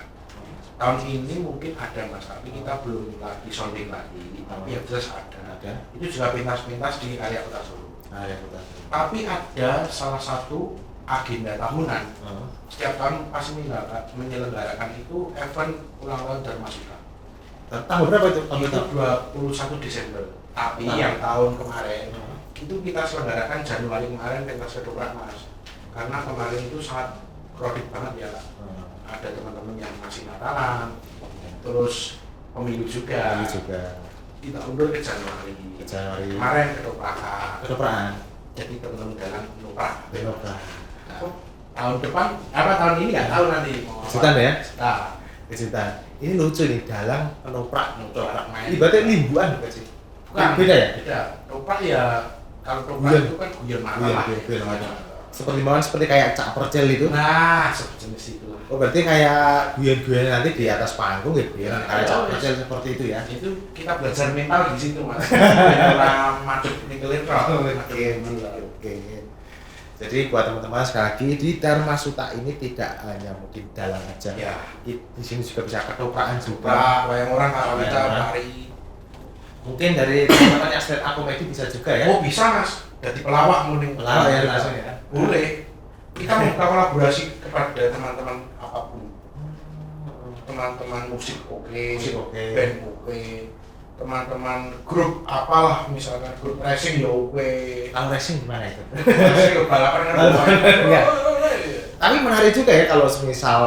Tahun ini mungkin ada Mas, tapi kita belum lagi sounding lagi, tapi yang jelas ada. Itu juga pentas-pentas di area Kota Solo. Tapi ada salah satu agenda tahunan. Setiap tahun pasti menyelenggarakan itu event ulang tahun Dharma Suta. Tahun berapa itu? Itu 21 Desember. Tapi yang tahun kemarin itu kita selenggarakan Januari kemarin pentas kedokteran Mas. Karena kemarin itu sangat kredit banget ya. Ada teman-teman yang masih Natalan, terus pemilu juga. Kita undur ke Januari. Kemarin kedokteran. Jadi teman-teman dalam menoprak. Tahun depan, tahun ini nggak tahu nanti. Kejutan ya? Nah, Kejutan. Ini lucu nih, dalang penoprak main. Ibaratnya limbuan bukan sih? Bukan, beda ya? Beda. Toprak ya, kalau toprak itu kan guyon mana lah. Seperti limbuan seperti kayak cak percel itu. Nah, sejenis itu. Oh berarti kayak guyon-guyon nanti di atas panggung gitu ya? Kayak cak percel seperti itu ya? Itu kita belajar mental di situ Mas. Orang madep nikelin Oke. Jadi buat teman-teman sekali lagi di Dharma Suta ini tidak hanya mungkin dalang aja. Ya. Di sini juga bisa ketoprakan juga. Wayang orang kalau kita lari. Mungkin dari teman-teman yang stand up comedy bisa juga ya. Oh bisa Mas. Jadi pelawak mending. Pelawak ya langsung ya. Boleh. Kita mau kolaborasi kepada teman-teman apapun. Teman-teman musik oke, band oke. Teman-teman grup apalah misalkan grup racing ya oke. Kalau racing gimana itu? Racing balapan kan Enggak. Tapi menarik juga ya kalau misal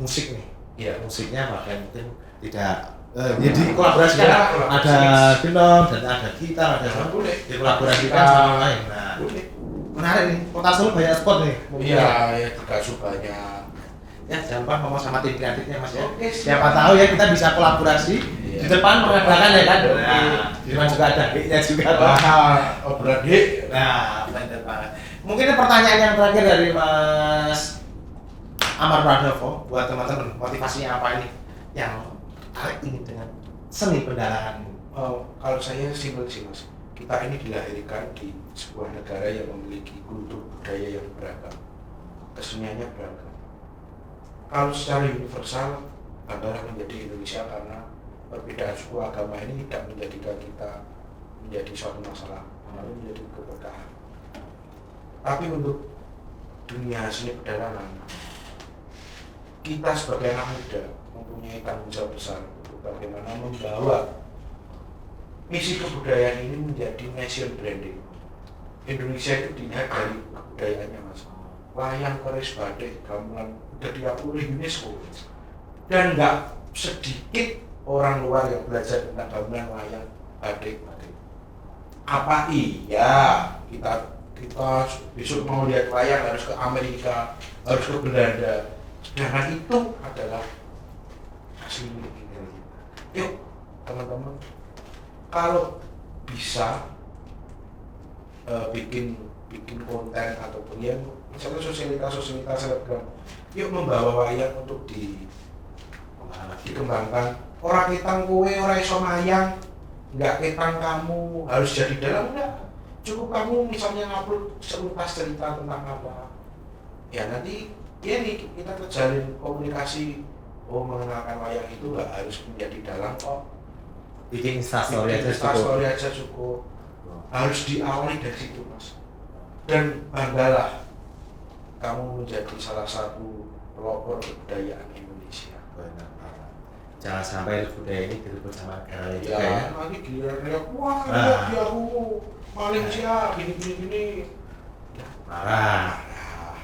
musik nih. Iya, musiknya bahkan mungkin tidak jadi kolaborasi ada genong dan ada gitar, ada boleh dikolaborasikan sama lain. Nah, menarik nih. Kota Solo banyak spot nih. Iya, ya juga banyak. Ya, jangan lupa ngomong sama tim kreatifnya Mas ya. Oke, siapa tahu ya kita bisa kolaborasi di depan mengadakan ya kan. Nah, di depan juga ada B-nya juga. Obrolan D. Nah, benar banget. Mungkin pertanyaan yang terakhir dari Mas Amar Pradovo buat teman-teman, motivasinya apa ini yang tarik ini dengan seni pendalangan? Kalau saya simpel sih Mas, kita ini dilahirkan di sebuah negara yang memiliki kultur budaya yang beragam, keseniannya beragam. Kalau secara universal adalah menjadi Indonesia karena perbedaan suku agama ini tidak menjadikan kita menjadi suatu masalah. lalu menjadi keberkahan. Tapi untuk dunia seni pedalangan, kita sebagai anak muda mempunyai tanggung jawab besar untuk bagaimana membawa misi kebudayaan ini menjadi nation branding. Indonesia itu dilihat dari kebudayaannya, Mas. Wayang, keris, batik, gamelan udah diakui UNESCO, dan nggak sedikit orang luar yang belajar tentang gamelan, wayang, batik. Apa iya kita besok mau lihat wayang harus ke Amerika, harus ke Belanda, sedangkan itu adalah asli milik kita. Yuk teman-teman, kalau bisa bikin konten ataupun yang misalnya sosialitas selebgram, yuk membawa wayang untuk dikembangkan. Orang kitang kowe ora iso mayang, nggak kitang kamu harus jadi dalang, enggak. Cukup kamu misalnya ngupload seputar cerita tentang apa, ya nanti ya nih kita terjalin komunikasi. Oh, mengenalkan wayang itu nggak harus menjadi dalang kok, Bikin instastory aja cukup. instastory aja cukup. Harus diawali dari situ, Mas. Dan banggalah kamu menjadi salah satu pelopor kebudayaan Indonesia. Benar. Jangan sampai budaya ini direbut sama negara lain juga Ya, ya. nanti giliran lihat, wah Nah. lihat dia Malaysia gini. Marah.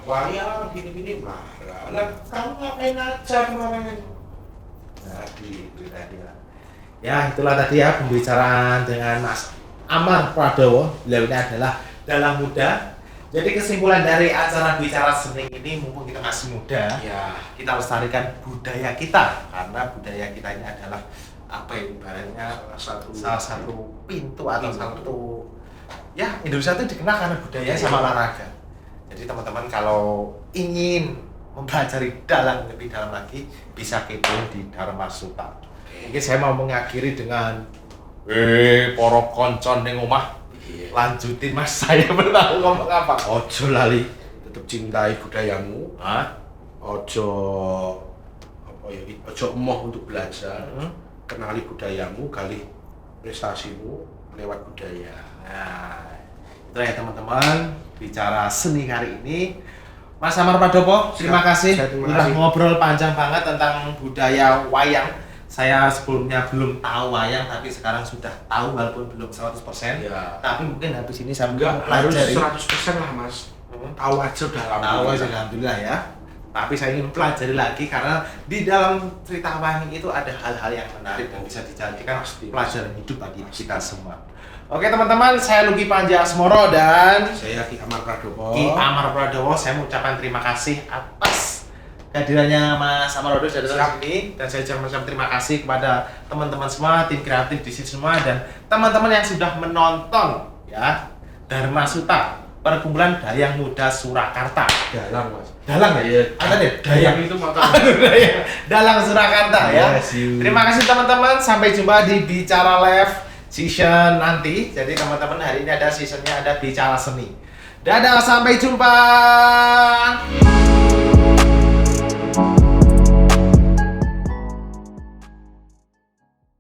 Wayang gini marah. Lah kamu ngapain aja kemarin? Itu tadi lah. Ya, itulah tadi ya pembicaraan dengan Mas Amar Pradowo. Beliau ini adalah dalang muda. Jadi kesimpulan dari acara Bicara Seni ini, mumpung kita masih muda, Ya, kita lestarikan budaya kita, karena budaya kita ini adalah apa ya, ibaratnya salah satu pintu atau satu ya, Indonesia itu dikenal karena budaya sama olahraga. Jadi teman-teman kalau ingin mempelajari dalang lebih dalam lagi, bisa kepo di Dharma Suta. Mungkin saya mau mengakhiri dengan poro koncon ning omah, lanjutin Mas, saya pernah ngomong apa? ojo lali, tetap cintai budayamu. Hah? Ojo emoh untuk belajar. Kenali budayamu, gali prestasimu lewat budaya. Nah, itu ya teman-teman, bicara seni hari ini. Mas Amar Pradowo, terima kasih Terima udah kasih. ngobrol panjang banget tentang budaya wayang. Saya sebelumnya belum tahu wayang, tapi sekarang sudah tahu walaupun belum 100%. Ya. Tapi mungkin habis ini saya Enggak harus mempelajari. 100% lah, Mas. Tahu aja udah Tahu alhamdulillah. aja, alhamdulillah ya. Tapi saya ingin pelajari lagi karena di dalam cerita wayang itu ada hal-hal yang menarik dan bisa dijadikan Pasti. pelajaran hidup bagi kita semua. Oke teman-teman, saya Luki Panji Asmoro dan Saya Ki Amar Pradowo. Ki Amar Pradowo. Saya mengucapkan terima kasih atas kehadirannya Mas Amar Pradowo di sini, dan saya ucapkan terima kasih kepada teman-teman semua, tim kreatif di sini semua, dan teman-teman yang sudah menonton ya Dharma Suta, perkumpulan Dayang Muda Surakarta. Dalang, Mas. Dalang ya? Iya. Ada deh, Dayang itu motor. Dalang Surakarta ya. Yes, you. Terima kasih teman-teman, sampai jumpa di Bicara Live season nanti. Jadi teman-teman, hari ini ada seasonnya, ada Bicara Seni. Dadah, sampai jumpa.